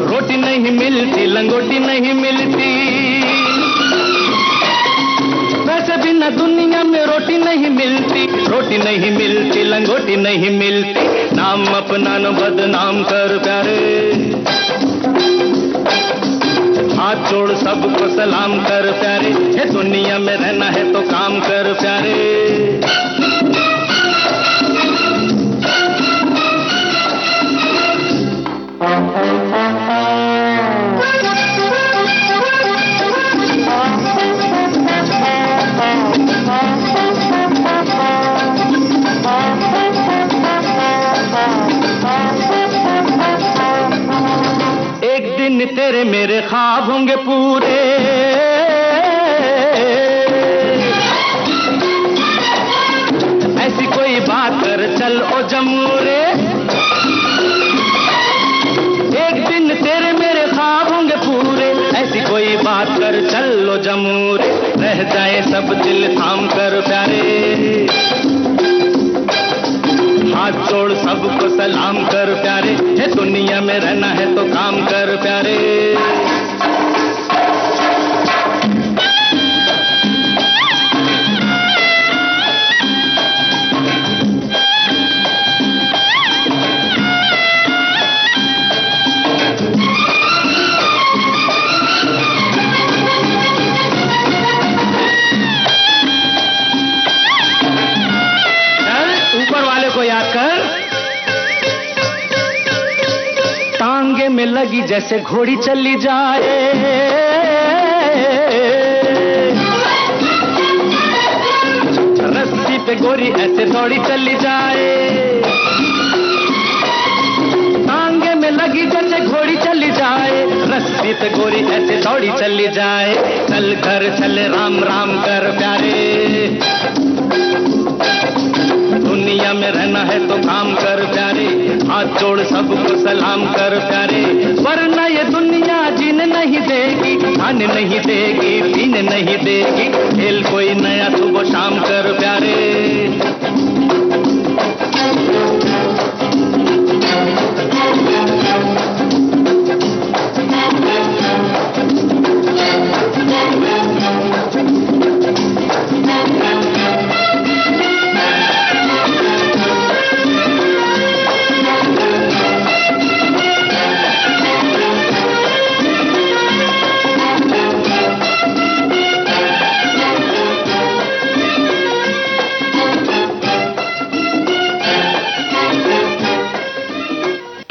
Speaker 4: रोटी नहीं मिलती, लंगोटी नहीं मिलती। पैसे बिना दुनिया में रोटी नहीं मिलती, रोटी नहीं मिलती, लंगोटी नहीं मिलती। नाम अपना न बदनाम कर प्यारे, हाथ जोड़ सबको सलाम कर प्यारे। ये दुनिया में रहना है तो काम कर प्यारे। एक दिन तेरे मेरे ख्वाब होंगे पूरे, ऐसी कोई बात कर चल ओ जमूरे। एक दिन तेरे मेरे ख्वाब होंगे पूरे, ऐसी कोई बात कर चल ओ जमूरे। रह जाए सब दिल थाम कर प्यारे, हाथ जोड़ सबको सलाम कर प्यारे। ये दुनिया में रहना है तो काम कर प्यारे। ऊपर वाले को याद कर। टांगे में लगी जैसे घोड़ी चली जाए, रस्सी पे गोरी ऐसे दौड़ी चली जाए। टांगे में लगी जैसे घोड़ी चली जाए, रस्सी से गोरी ऐसे दौड़ी चली जाए, चल घर चले राम राम कर प्यारे। दुनिया में रहना है तो काम कर प्यारे, हाथ जोड़ सबको सलाम कर प्यारे, वरना ये दुनिया जीने नहीं देगी, खाने नहीं देगी, पीने नहीं देगी, खेल कोई नया सुबह शाम कर प्यारे।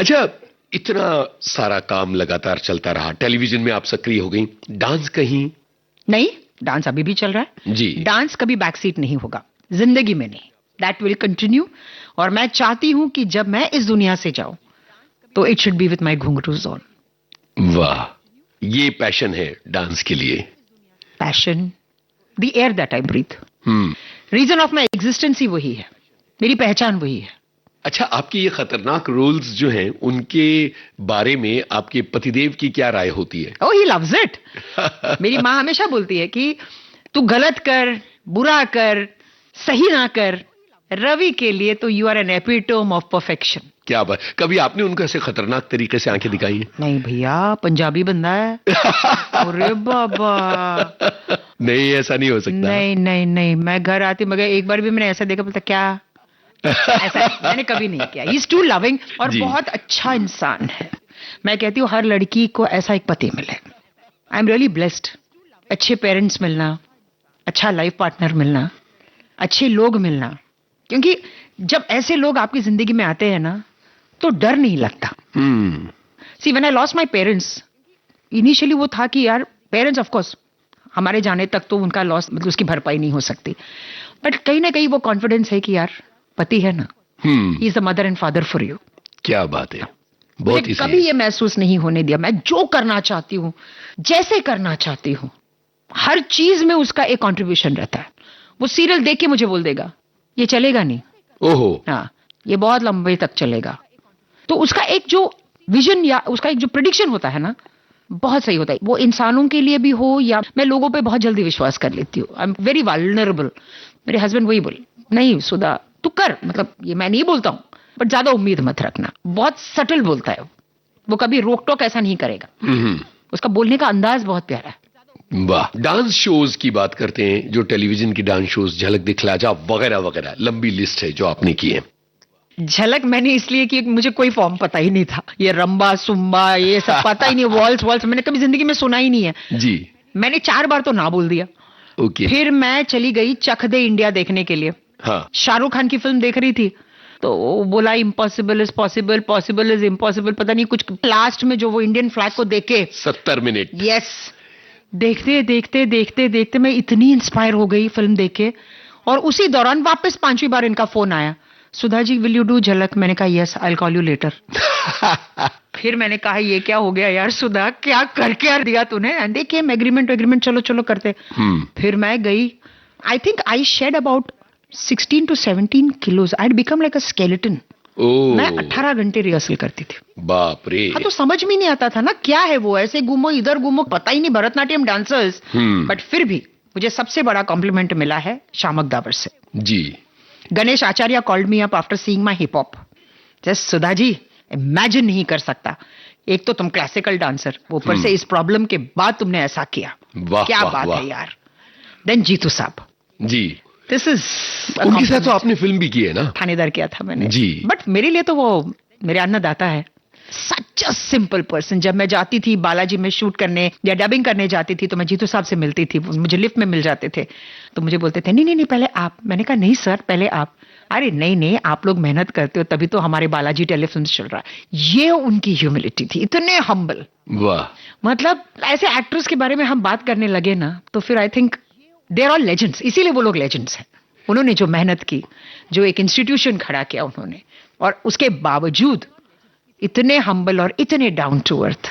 Speaker 5: अच्छा, इतना सारा काम लगातार चलता रहा, टेलीविजन में आप सक्रिय हो गई, डांस कहीं?
Speaker 6: नहीं, डांस अभी भी चल रहा है
Speaker 5: जी।
Speaker 6: डांस कभी बैकसीट नहीं होगा जिंदगी में, नहीं, दैट विल कंटिन्यू। और मैं चाहती हूं कि जब मैं इस दुनिया से जाऊं तो it should be with my घुंघरूज ऑन।
Speaker 5: वाह, ये पैशन है डांस के लिए?
Speaker 6: Passion, the air that I breathe, reason of my existence ही वही है, मेरी पहचान वही है।
Speaker 5: अच्छा, आपके ये खतरनाक रोल्स जो हैं उनके बारे में आपके पतिदेव की क्या राय होती है?
Speaker 6: ओह, ही लव्स इट। मेरी माँ हमेशा बोलती है कि तू गलत कर, बुरा कर, सही ना कर, रवि के लिए तो you are an epitome of perfection.
Speaker 5: क्या बात, कभी आपने उनको ऐसे खतरनाक तरीके से आंखें दिखाई हैं?
Speaker 6: नहीं भैया, पंजाबी बंदा है। अरे बाबा,
Speaker 5: नहीं, ऐसा नहीं हो सकता।
Speaker 6: नहीं नहीं नहीं, मैं घर आती मगर एक बार भी मैंने ऐसा देखा, बोलता क्या, ऐसा मैंने कभी नहीं किया। ही इज टू लविंग और बहुत अच्छा इंसान है। मैं कहती हूँ हर लड़की को ऐसा एक पति मिले। I am really blessed. अच्छे पेरेंट्स मिलना, अच्छा लाइफ पार्टनर मिलना, अच्छे लोग मिलना, क्योंकि जब ऐसे लोग आपकी जिंदगी में आते हैं ना तो डर नहीं लगता। See when I lost my parents, initially वो था कि यार पेरेंट्स ऑफ कोर्स हमारे जाने तक तो उनका लॉस, मतलब उसकी भरपाई नहीं हो सकती, बट कहीं ना कहीं वो कॉन्फिडेंस है कि यार पति है ना, he is the mother and father for you.
Speaker 5: क्या बात है, बहुत ही
Speaker 6: कभी ये महसूस नहीं होने दिया। मैं जो करना चाहती हूँ, जैसे करना चाहती हूँ, हर चीज में उसका एक कंट्रीब्यूशन रहता है। वो सीरियल देख के मुझे बोल देगा ये चलेगा नहीं,
Speaker 5: ओहो,
Speaker 6: हाँ ये बहुत लंबे तक चलेगा। तो उसका एक जो विजन या उसका एक जो प्रेडिक्शन होता है ना, बहुत सही होता है। वो इंसानों के लिए भी हो या, मैं लोगों पे बहुत जल्दी विश्वास कर लेती हूँ। I am very vulnerable. मेरे हस्बैंड वही बोले, नहीं सुधा तू कर, मतलब ये मैं नहीं बोलता हूँ, बट ज्यादा उम्मीद मत रखना। बहुत सटल बोलता है वो कभी रोक टोक ऐसा नहीं करेगा। उसका बोलने का अंदाज बहुत प्यारा है।
Speaker 5: वाह। डांस शोज की बात करते हैं, जो टेलीविजन की डांस शोज, झलक दिखला जा वगैरह वगैरह, लंबी लिस्ट है जो आपने की है।
Speaker 6: झलक मैंने इसलिए कि मुझे कोई फॉर्म पता ही नहीं था, ये रंबा सुम्बा ये सब पता ही नहीं, वॉल्स वॉल्स मैंने कभी जिंदगी में सुना ही नहीं है
Speaker 5: जी।
Speaker 6: मैंने 4 बार तो ना बोल दिया।
Speaker 5: ओके।
Speaker 6: फिर मैं चली गई चक दे इंडिया देखने के लिए।
Speaker 5: हाँ।
Speaker 6: शाहरुख खान की फिल्म देख रही थी, तो वो बोला impossible is possible, possible is impossible, पता नहीं कुछ। लास्ट में जो वो इंडियन फ्लैग को देखे
Speaker 5: 70 मिनट,
Speaker 6: यस, देखते देखते देखते देखते मैं इतनी इंस्पायर हो गई फिल्म देख के। और उसी दौरान वापस 5वीं बार इनका फोन आया, Sudha ji will you do झलक? मैंने कहा yes, I will call you later. फिर मैंने कहा ये क्या हो गया यार सुधा, क्या करके दिया तूने? एंड दे केम एग्रीमेंट, चलो चलो करते। फिर मैं गई, I think I shed about 16 to 17 kilos. I had become like a skeleton. मैं 18 घंटे रिहर्सल करती थी।
Speaker 5: बाप रे।
Speaker 6: हाँ, तो समझ में नहीं आता था ना क्या है वो, ऐसे घूमो इधर घूमो, पता ही नहीं, भरतनाट्यम डांसर्स। बट फिर भी मुझे सबसे बड़ा कॉम्प्लीमेंट मिला है शामक दावर से
Speaker 5: ji.
Speaker 6: Ganesh Acharya called me up after seeing my hip hop. Just Sudha ji, imagine नहीं कर सकता, एक तो तुम क्लासिकल डांसर, ऊपर से इस प्रॉब्लम के बाद तुमने ऐसा किया,
Speaker 5: वाह,
Speaker 6: क्या
Speaker 5: वाह,
Speaker 6: बात
Speaker 5: वाह।
Speaker 6: है यार। देन जीतू साहब,
Speaker 5: जी,
Speaker 6: दिस इज
Speaker 5: उनके साथ तो आपने फिल्म भी की है ना?
Speaker 6: थानेदार किया था मैंने
Speaker 5: जी।
Speaker 6: बट मेरे लिए तो वो मेरे अन्नदाता है। सच अ सिंपल पर्सन। जब मैं जाती थी बालाजी में शूट करने या डबिंग करने जाती थी तो मैं जीतू साहब से मिलती थी, मुझे लिफ्ट में मिल जाते थे, तो मुझे बोलते थे नहीं नहीं नहीं पहले आप। मैंने कहा नहीं सर पहले आप। अरे नहीं नहीं, आप लोग मेहनत करते हो तभी तो हमारे बालाजी टेलीफिल्म चल रहा है। ये उनकी ह्यूमिलिटी थी, इतने हम्बल।
Speaker 5: वाह।
Speaker 6: मतलब ऐसे एक्टर्स के बारे में हम बात करने लगे ना तो फिर I think they are all legends. इसीलिए वो लोग लेजेंड्स हैं। उन्होंने जो मेहनत की, जो एक इंस्टीट्यूशन खड़ा किया उन्होंने, और उसके बावजूद इतने हम्बल और इतने डाउन टू अर्थ।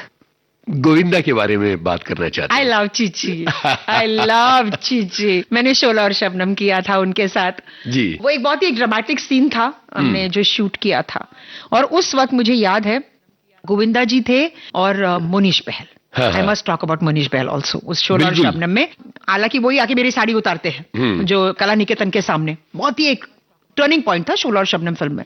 Speaker 5: गोविंदा के बारे में बात करना चाहते
Speaker 6: आई
Speaker 5: हैं।
Speaker 6: Love Chichi, I love Chichi. मैंने शोला और शबनम किया था उनके साथ
Speaker 5: जी।
Speaker 6: वो एक बहुत ही ड्रामेटिक सीन था हमने जो शूट किया था। और उस वक्त मुझे याद है गोविंदा जी थे और मोनीश बहल।
Speaker 5: हाँ,
Speaker 6: I must talk about Monish Bahl also उस शोला और
Speaker 5: बिल्कुल।
Speaker 6: शबनम में। हालांकि वही आके मेरी साड़ी उतारते हैं जो कला निकेतन के सामने। बहुत ही एक टर्निंग पॉइंट था शोला और शबनम फिल्म में।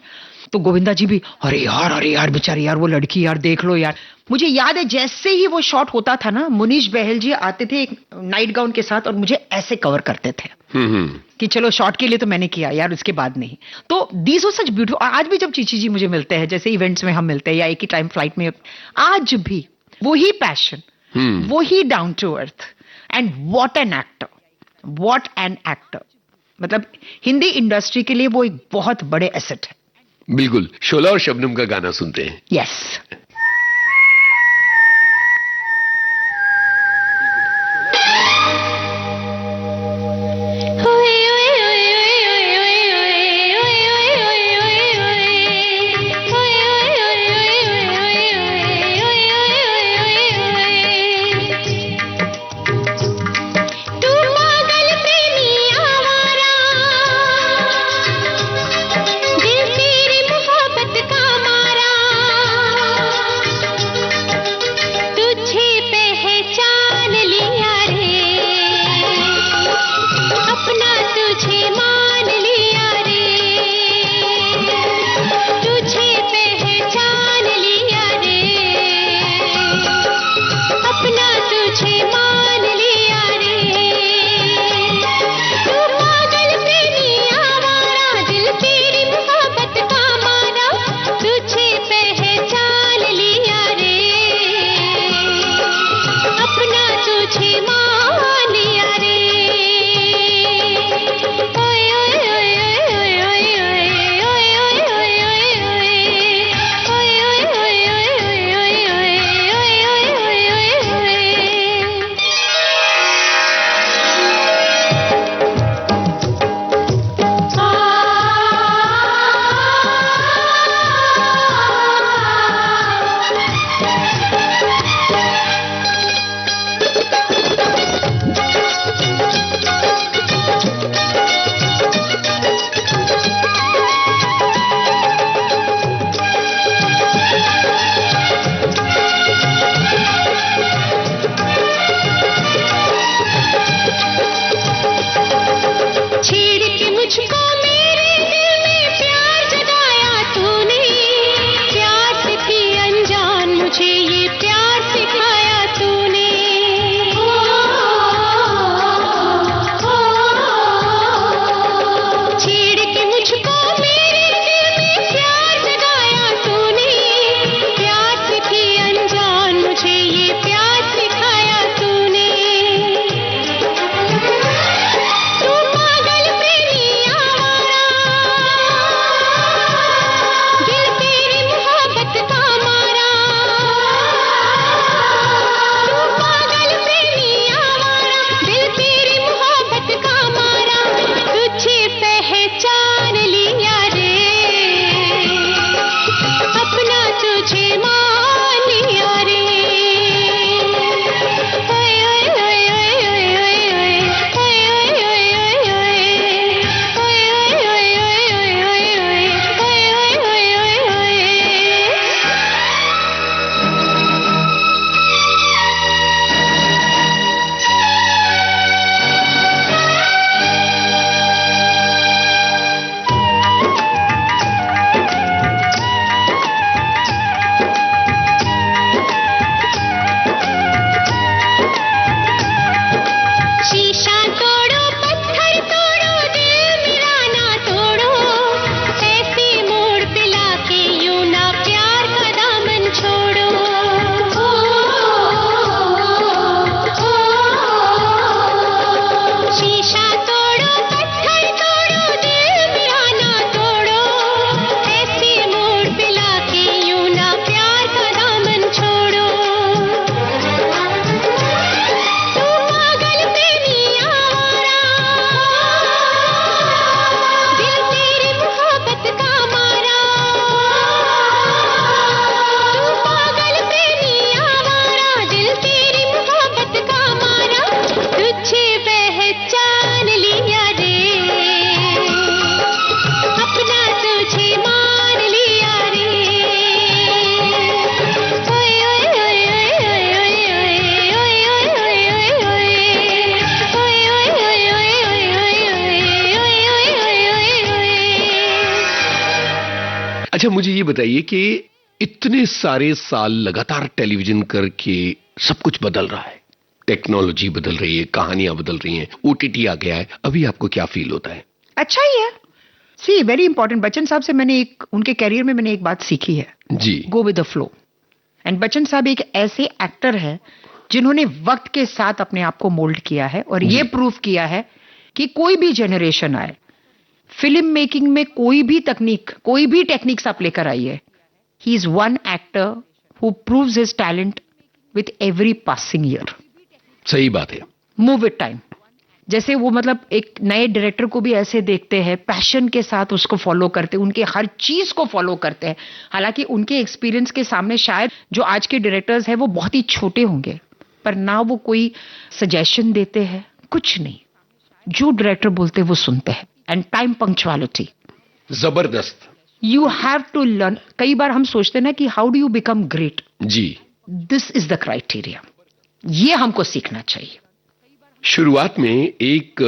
Speaker 6: तो गोविंदा जी भी अरे यार बेचारी यार वो लड़की यार देख लो यार। मुझे याद है जैसे ही वो शॉट होता था ना मुनीश बहल जी आते थे एक नाइट गाउन के साथ और मुझे ऐसे कवर करते थे कि चलो शॉट के लिए तो मैंने किया यार उसके बाद नहीं। तो दीज वर सच ब्यूटीफुल। आज भी जब चीची जी मुझे मिलते हैं जैसे इवेंट्स में हम मिलते हैं या एक ही टाइम फ्लाइट में, आज भी वही पैशन, वही down to earth and what an actor. मतलब हिंदी इंडस्ट्री के लिए वो एक बहुत बड़े एसेट है।
Speaker 5: बिल्कुल। शोला और शबनम का गाना सुनते हैं।
Speaker 6: यस।
Speaker 3: दिल तेरी मोहब्बत का मारा
Speaker 5: अच्छा, मुझे ये बताइए कि इतने सारे साल लगातार टेलीविजन करके सब कुछ बदल रहा है, टेक्नोलॉजी बदल रही है, कहानियां बदल रही हैं, ओटीटी आ गया है, अभी आपको क्या फील होता है?
Speaker 6: अच्छा ही है। सी वेरी इंपॉर्टेंट, बच्चन साहब से मैंने उनके कैरियर में मैंने एक बात सीखी है,
Speaker 5: जी,
Speaker 6: go with the flow. And Bachchan साहब एक ऐसे एक्टर है जिन्होंने वक्त के साथ अपने आप को मोल्ड किया है और ये प्रूव किया है कि कोई भी जनरेशन आए, फिल्म मेकिंग में कोई भी टेक्निक्स आप लेकर आइए, he is one actor who proves his talent with every passing year.
Speaker 5: सही बात है।
Speaker 6: Move with time. जैसे वो मतलब एक नए डायरेक्टर को भी ऐसे देखते हैं, पैशन के साथ उसको फॉलो करते हैं, उनके हर चीज को फॉलो करते हैं। हालांकि उनके एक्सपीरियंस के सामने शायद जो आज के डायरेक्टर्स हैं वो बहुत ही छोटे होंगे, पर ना वो कोई सजेशन देते हैं, कुछ नहीं, जो डायरेक्टर बोलते हैं वो सुनते हैं। एंड टाइम पंक्चुअलिटी
Speaker 5: जबरदस्त।
Speaker 6: You have to learn. कई बार हम सोचते हैं ना कि how do you become great,
Speaker 5: जी,
Speaker 6: दिस इज द क्राइटेरिया। ये हमको सीखना चाहिए।
Speaker 5: शुरुआत में एक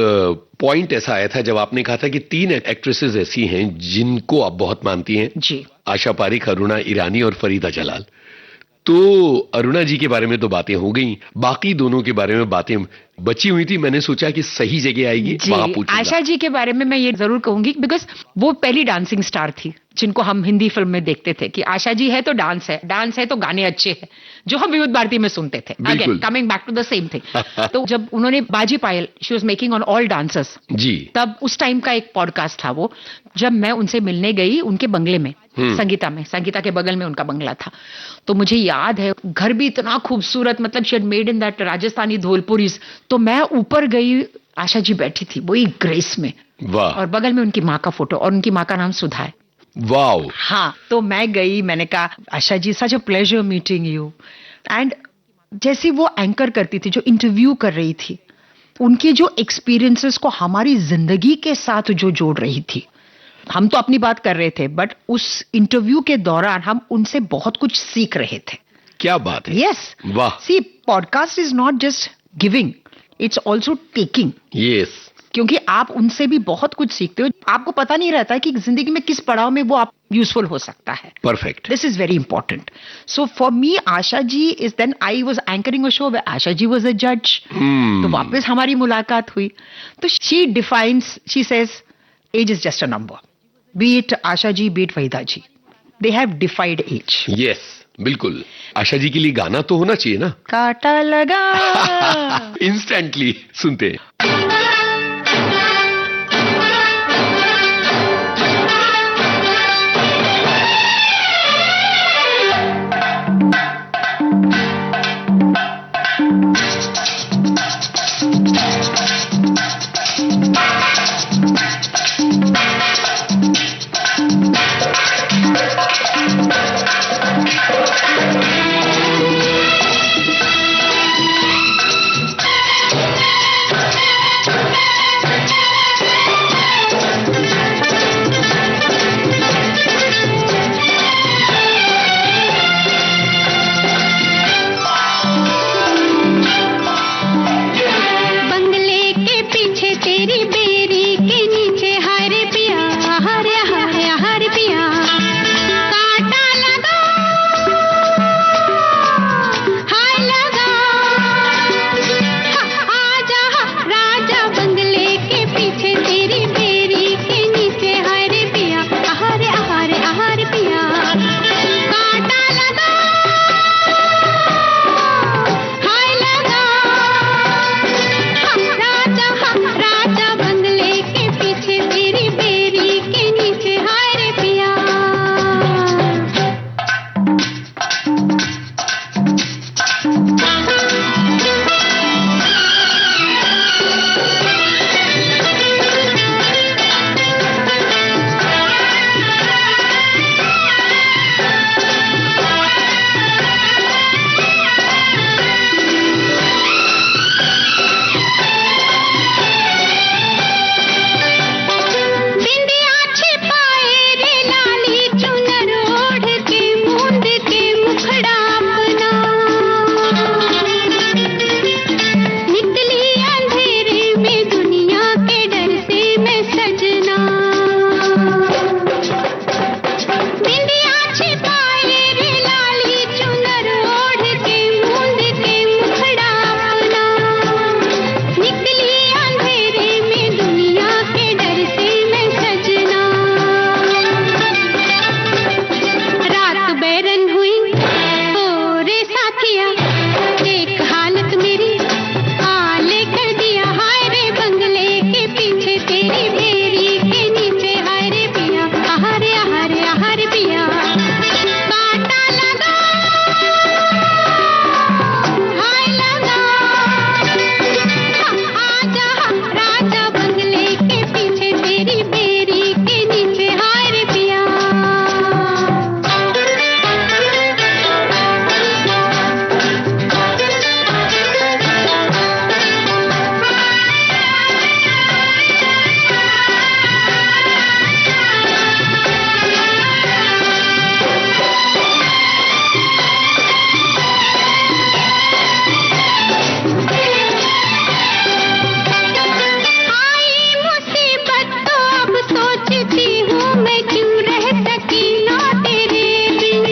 Speaker 5: पॉइंट ऐसा आया था जब आपने कहा था कि 3 एक्ट्रेसेस ऐसी हैं जिनको आप बहुत मानती हैं,
Speaker 6: जी,
Speaker 5: आशा पारिक, अरुणा ईरानी और फरीदा जलाल। तो अरुणा जी के बारे में तो बातें हो गई, बाकी दोनों के बारे में बातें बची हुई थी। मैंने सोचा कि सही जगह आएगी, वहां पूछूंगा।
Speaker 6: आशा जी के बारे में मैं ये जरूर कहूंगी बिकॉज वो पहली डांसिंग स्टार थी जिनको हम हिंदी फिल्म में देखते थे कि आशा जी है तो डांस है तो गाने अच्छे हैं, जो हम विविध भारती में सुनते थे। Again coming back to the same thing. तो जब उन्होंने बाजी पायल, she was making on all dancers,
Speaker 5: जी,
Speaker 6: तब उस टाइम का एक पॉडकास्ट था वो, जब मैं उनसे मिलने गई उनके बंगले में, संगीता के बगल में उनका बंगला था। तो मुझे याद है घर भी इतना खूबसूरत, मतलब she had made in that Rajasthani धोलपुरीज। तो मैं ऊपर गई, आशा जी बैठी थी वही ग्रेस में,
Speaker 5: वाह,
Speaker 6: और बगल में उनकी माँ का फोटो, और उनकी माँ का नाम सुधा है।
Speaker 5: वाओ।
Speaker 6: हाँ, तो मैं गई, मैंने कहा Asha ji such a pleasure meeting you. And जैसे वो एंकर करती थी, जो इंटरव्यू कर रही थी, उनके जो एक्सपीरियंसेस को हमारी जिंदगी के साथ जो जोड़ रही थी। हम तो अपनी बात कर रहे थे, बट उस इंटरव्यू के दौरान हम उनसे बहुत कुछ सीख रहे थे।
Speaker 5: क्या बात है।
Speaker 6: यस,
Speaker 5: वाह।
Speaker 6: See podcast is not just giving, it's also taking.
Speaker 5: Yes,
Speaker 6: क्योंकि आप उनसे भी बहुत कुछ सीखते हो। आपको पता नहीं रहता है कि जिंदगी में किस पड़ाव में वो आप यूजफुल हो सकता है।
Speaker 5: Perfect.
Speaker 6: This is very important. So for me Asha ji is, then I was anchoring a show where Asha ji was a जज। तो वापस हमारी मुलाकात हुई। तो she defines, she says age is just a number, be it Asha ji, be it Waheeda ji, they have defied age.
Speaker 5: Yes, बिल्कुल। आशा जी के लिए गाना तो होना चाहिए ना।
Speaker 6: काटा लगा
Speaker 5: इंस्टेंटली सुनते हैं।
Speaker 3: तेरी बेरी के नीचे हाय रे पिया, आहारे आहारे आहारे पिया, कांटा लगा हाय लगा, आजा राजा बंगले के पीछे तेरी बेरी के नीचे हाय रे पिया। आई मुसीबत तो अब सोचती हूँ मैं क्यों रह सकी ना तेरे बिन,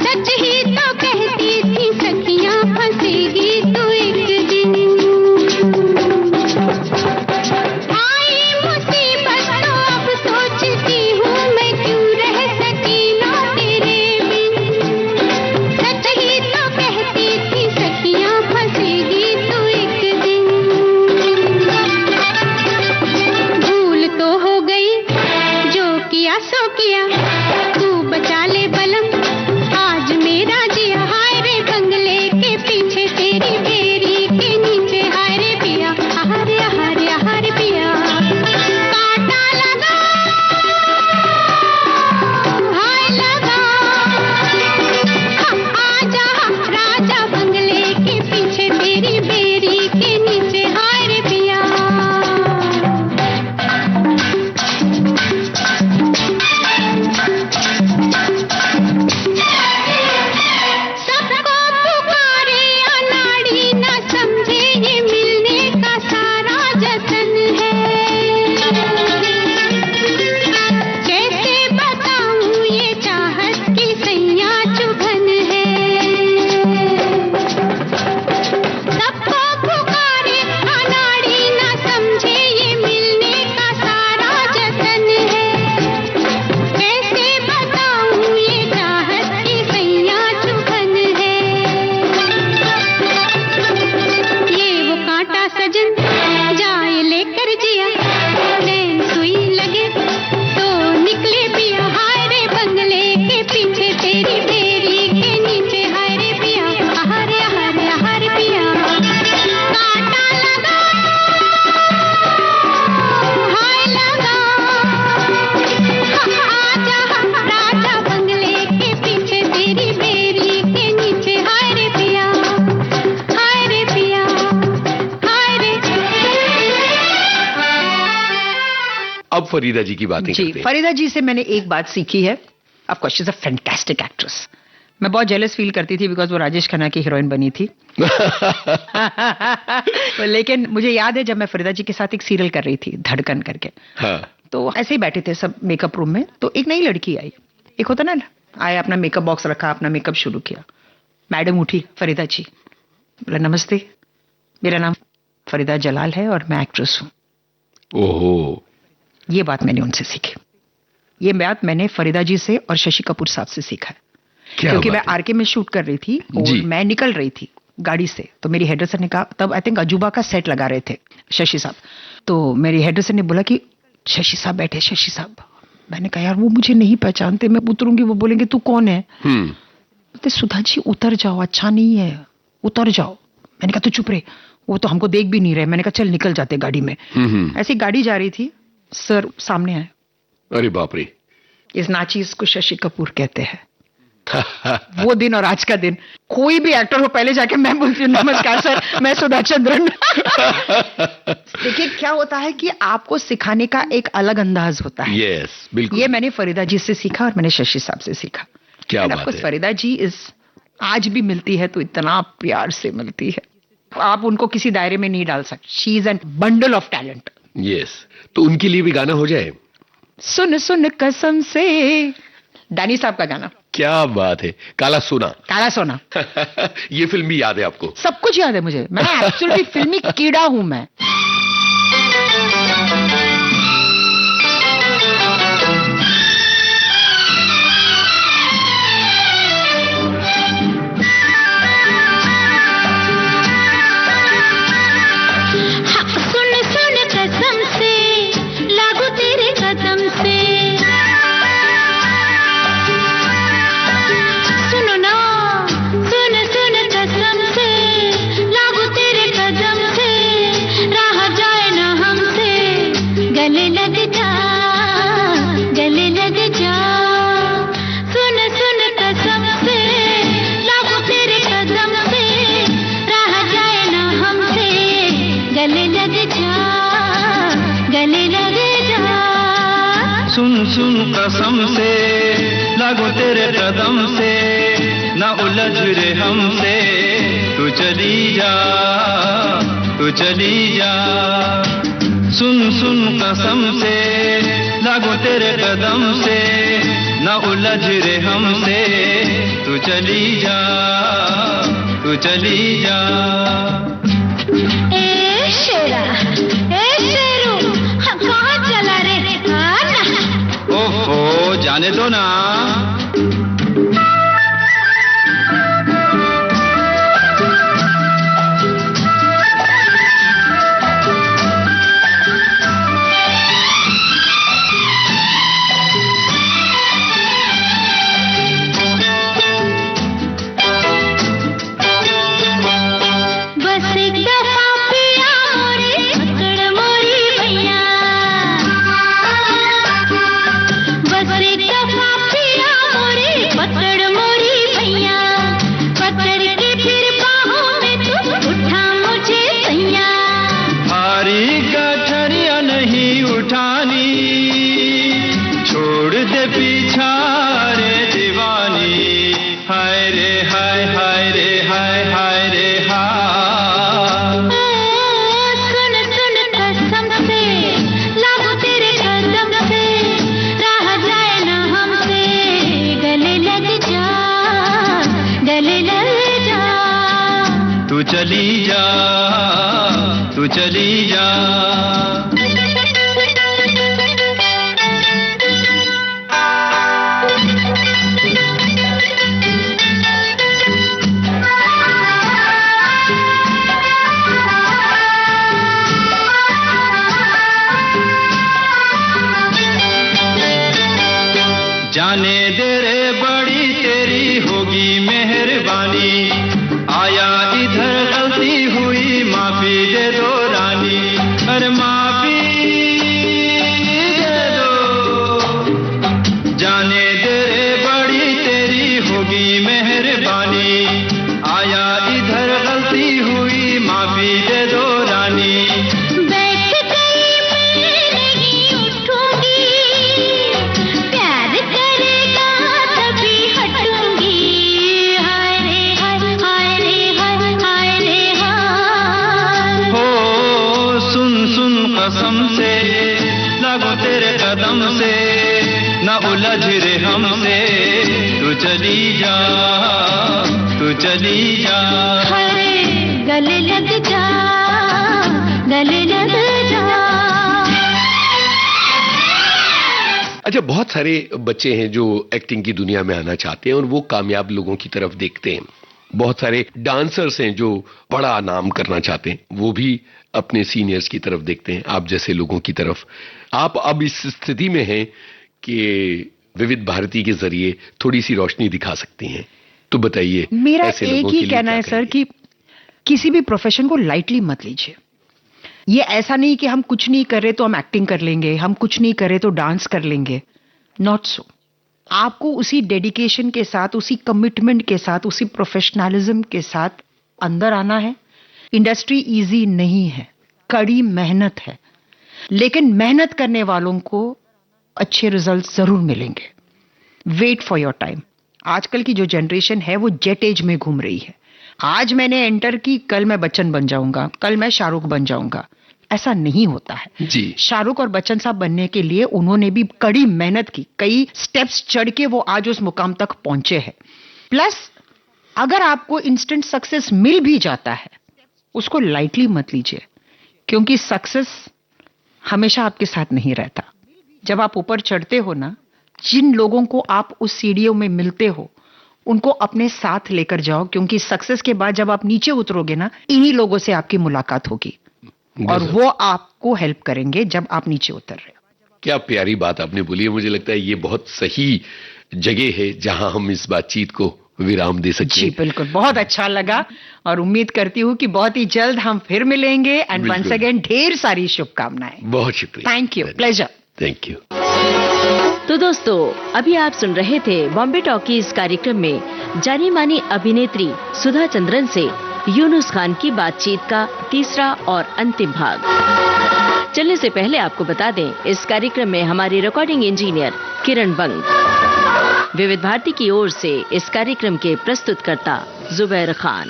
Speaker 3: सच ही तो कहती थी सखियाँ फंसेगी तू एक दिन, आई मुसीबत तो अब सोचती हूँ मैं क्यों रह सकी ना तेरे बिन, सच ही तो कहती थी सखियाँ फंसेगी तू एक दिन, भूल तो हो गई जो किया सो किया, तू बचा ले बलम आज मेरा जिया, हाय रे बंगले के पीछे तेरी बेरी के नीचे हाय रे पिया, आहारे आहारे आहारे पिया, कांटा लगा हाय लगा, आजा राजा बंगले के पीछे तेरी बेरी के नीचे हाय रे पिया। सबको पुकारे अनाड़ी न समझे ये मिलने का सारा जतन है, कैसे बताऊं ये चाहत की सैया चुभन है, सबको पुकारे अनाड़ी न समझे ये मिलने का सारा जतन है, कैसे बताऊं ये चाहत की सैया चुभन है, ये वो कांटा सजन जाए लेकर जिया, नैन सुई लगे तो निकले पिया, हाय रे बंगले के पीछे तेरी बेरी के नीचे हाय रे पिया, आहारे आहारे आहारे पिया, कांटा लगा हाय लगा, आजा राजा बंगले के पीछे तेरी बेरी के नीचे हाय रे पिया, हाय रे पिया, हाय रे।
Speaker 5: अब फरीदा जी की बातें
Speaker 6: जी,
Speaker 5: करते हैं।
Speaker 6: फरीदा जी से मैंने एक बात सीखी है, of course she is a fantastic actress. मैं बहुत जेलस फील करती थी बिकॉज वो राजेश खन्ना की हीरोइन बनी थी। लेकिन मुझे याद है जब मैं फरीदा जी के साथ एक सीरियल कर रही थी धड़कन करके,
Speaker 5: हाँ,
Speaker 6: तो ऐसे ही बैठे थे सब मेकअप रूम में, तो एक नई लड़की आई, एक होता ना आया, अपना मेकअप बॉक्स रखा, अपना मेकअप शुरू किया, मैडम उठी, फरीदा जी, बोला नमस्ते, मेरा नाम फरीदा जलाल है और मैं एक्ट्रेस हूँ।
Speaker 5: ओहो,
Speaker 6: ये बात मैंने उनसे सीखी, ये बात मैंने फरीदा जी से और शशि कपूर साहब से सीखा है।
Speaker 5: क्या
Speaker 6: क्योंकि मैं
Speaker 5: बात है?
Speaker 6: आरके में शूट कर रही थी और
Speaker 5: जी।
Speaker 6: मैं निकल रही थी गाड़ी से, तो मेरी हेडरेसर ने कहा, तब आई थिंक अजूबा का सेट लगा रहे थे शशि साहब, तो मेरी हेडरेसर ने बोला कि शशि साहब बैठे, शशि साहब। मैंने कहा यार वो मुझे नहीं पहचानते, मैं उतरूंगी वो बोलेंगे तू कौन है। बोलते सुधा जी उतर जाओ, अच्छा नहीं है, उतर जाओ। मैंने कहा तू चुप रहे, वो तो हमको देख भी नहीं रहे। मैंने कहा चल निकल जाते गाड़ी में। ऐसी गाड़ी जा रही थी, सर सामने आए,
Speaker 5: अरे बाप रे।
Speaker 6: इस नाचीज को शशि कपूर कहते हैं। वो दिन और आज का दिन, कोई भी एक्टर हो पहले जाके मैं बोलती हूँ नमस्कार सर, मैं सुधा चंद्रन। देखिए क्या होता है कि आपको सिखाने का एक अलग अंदाज होता है।
Speaker 5: यस, बिल्कुल।
Speaker 6: ये मैंने फरीदा जी से सीखा और मैंने शशि साहब से सीखा।
Speaker 5: क्या बात है।
Speaker 6: फरीदा जी इस आज भी मिलती है तो इतना प्यार से मिलती है, आप उनको किसी दायरे में नहीं डाल सकते। She is an bundle of talent.
Speaker 5: Yes, तो उनके लिए भी गाना हो जाए।
Speaker 6: सुन सुन कसम से, डैनी साहब का गाना।
Speaker 5: क्या बात है, काला सोना।
Speaker 6: काला सोना।
Speaker 5: ये फिल्म भी याद है आपको?
Speaker 6: सब कुछ याद है मुझे, मैं एक्चुअली फिल्मी कीड़ा हूं मैं।
Speaker 3: जा, गले लग जा।
Speaker 4: सुन सुन कसम से लागो तेरे कदम से, ना उलझ रे हमसे, तू चली जा, तू चली जा। सुन सुन कसम से लागो तेरे कदम से, ना उलझ रे हमसे, तू चली जा, तू चली जा।
Speaker 3: ए शेरा, ए शेरू, कहाँ चला रे?
Speaker 4: ओहो, जाने दो ना। तू चली जा, तू चली जा। जाने दे रे बड़ी तेरी होगी मेहरबानी, आया इधर गलती हुई माफी दे दो रानी, अरे माफी दे दो। जाने दे रे बड़ी तेरी होगी मेहरबानी, आया इधर गलती हुई माफी दे दो रानी। कसम से लागो तेरे कदम से, ना उलझ रे हमसे, तू चली जा, तू चली जा।
Speaker 3: गले लग जा, गले लग जा।
Speaker 5: अच्छा, बहुत सारे बच्चे हैं जो एक्टिंग की दुनिया में आना चाहते हैं और वो कामयाब लोगों की तरफ देखते हैं। बहुत सारे डांसर्स हैं जो बड़ा नाम करना चाहते हैं, वो भी अपने सीनियर्स की तरफ देखते हैं, आप जैसे लोगों की तरफ। आप अब इस स्थिति में हैं कि विविध भारती के जरिए थोड़ी सी रोशनी दिखा सकती हैं, तो बताइए।
Speaker 6: मेरा एक ही कहना है सर कि किसी भी प्रोफेशन को लाइटली मत लीजिए। ये ऐसा नहीं कि हम कुछ नहीं कर रहे तो हम एक्टिंग कर लेंगे, हम कुछ नहीं कर रहे तो डांस कर लेंगे, नॉट सो। आपको उसी डेडिकेशन के साथ, उसी कमिटमेंट के साथ, उसी प्रोफेशनलिज्म के साथ अंदर आना है। इंडस्ट्री इजी नहीं है, कड़ी मेहनत है, लेकिन मेहनत करने वालों को अच्छे रिजल्ट जरूर मिलेंगे। Wait for your time. आजकल की जो जनरेशन है वो जेट एज में घूम रही है। आज मैंने एंटर की, कल मैं बच्चन बन जाऊंगा, कल मैं शाहरुख बन जाऊंगा, ऐसा नहीं होता है
Speaker 5: जी।
Speaker 6: शाहरुख और बच्चन साहब बनने के लिए उन्होंने भी कड़ी मेहनत की, कई स्टेप्स चढ़ के वो आज उस मुकाम तक पहुंचे हैं। प्लस अगर आपको इंस्टेंट सक्सेस मिल भी जाता है, उसको लाइटली मत लीजिए, क्योंकि सक्सेस हमेशा आपके साथ नहीं रहता। जब आप ऊपर चढ़ते हो ना, जिन लोगों को आप उस सीढ़ियों में मिलते हो उनको अपने साथ लेकर जाओ, क्योंकि सक्सेस के बाद जब आप नीचे उतरोगे ना, इन्हीं लोगों से आपकी मुलाकात होगी और वो आपको हेल्प करेंगे जब आप नीचे उतर रहे हो।
Speaker 5: क्या प्यारी बात आपने बोली है। मुझे लगता है ये बहुत सही जगह है जहां हम इस बातचीत को विराम दे सकते हैं।
Speaker 6: जी बिल्कुल, बहुत अच्छा लगा और उम्मीद करती हूँ कि बहुत ही जल्द हम फिर मिलेंगे। एंड वंस अगेन ढेर सारी शुभकामनाएं।
Speaker 5: बहुत शुक्रिया।
Speaker 6: Thank you, pleasure.
Speaker 5: Thank you.
Speaker 2: तो दोस्तों, अभी आप सुन रहे थे बॉम्बे टॉकीज कार्यक्रम में जानी मानी अभिनेत्री सुधा चंद्रन से यूनुस खान की बातचीत का तीसरा और अंतिम भाग। चलने से पहले आपको बता दें, इस कार्यक्रम में हमारी रिकॉर्डिंग इंजीनियर किरण बंग। विविध भारती की ओर से इस कार्यक्रम के प्रस्तुतकर्ता जुबैर खान।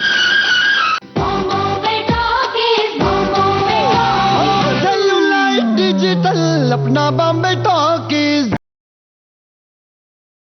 Speaker 7: डिजिटल अपना बॉम्बे टॉकीज।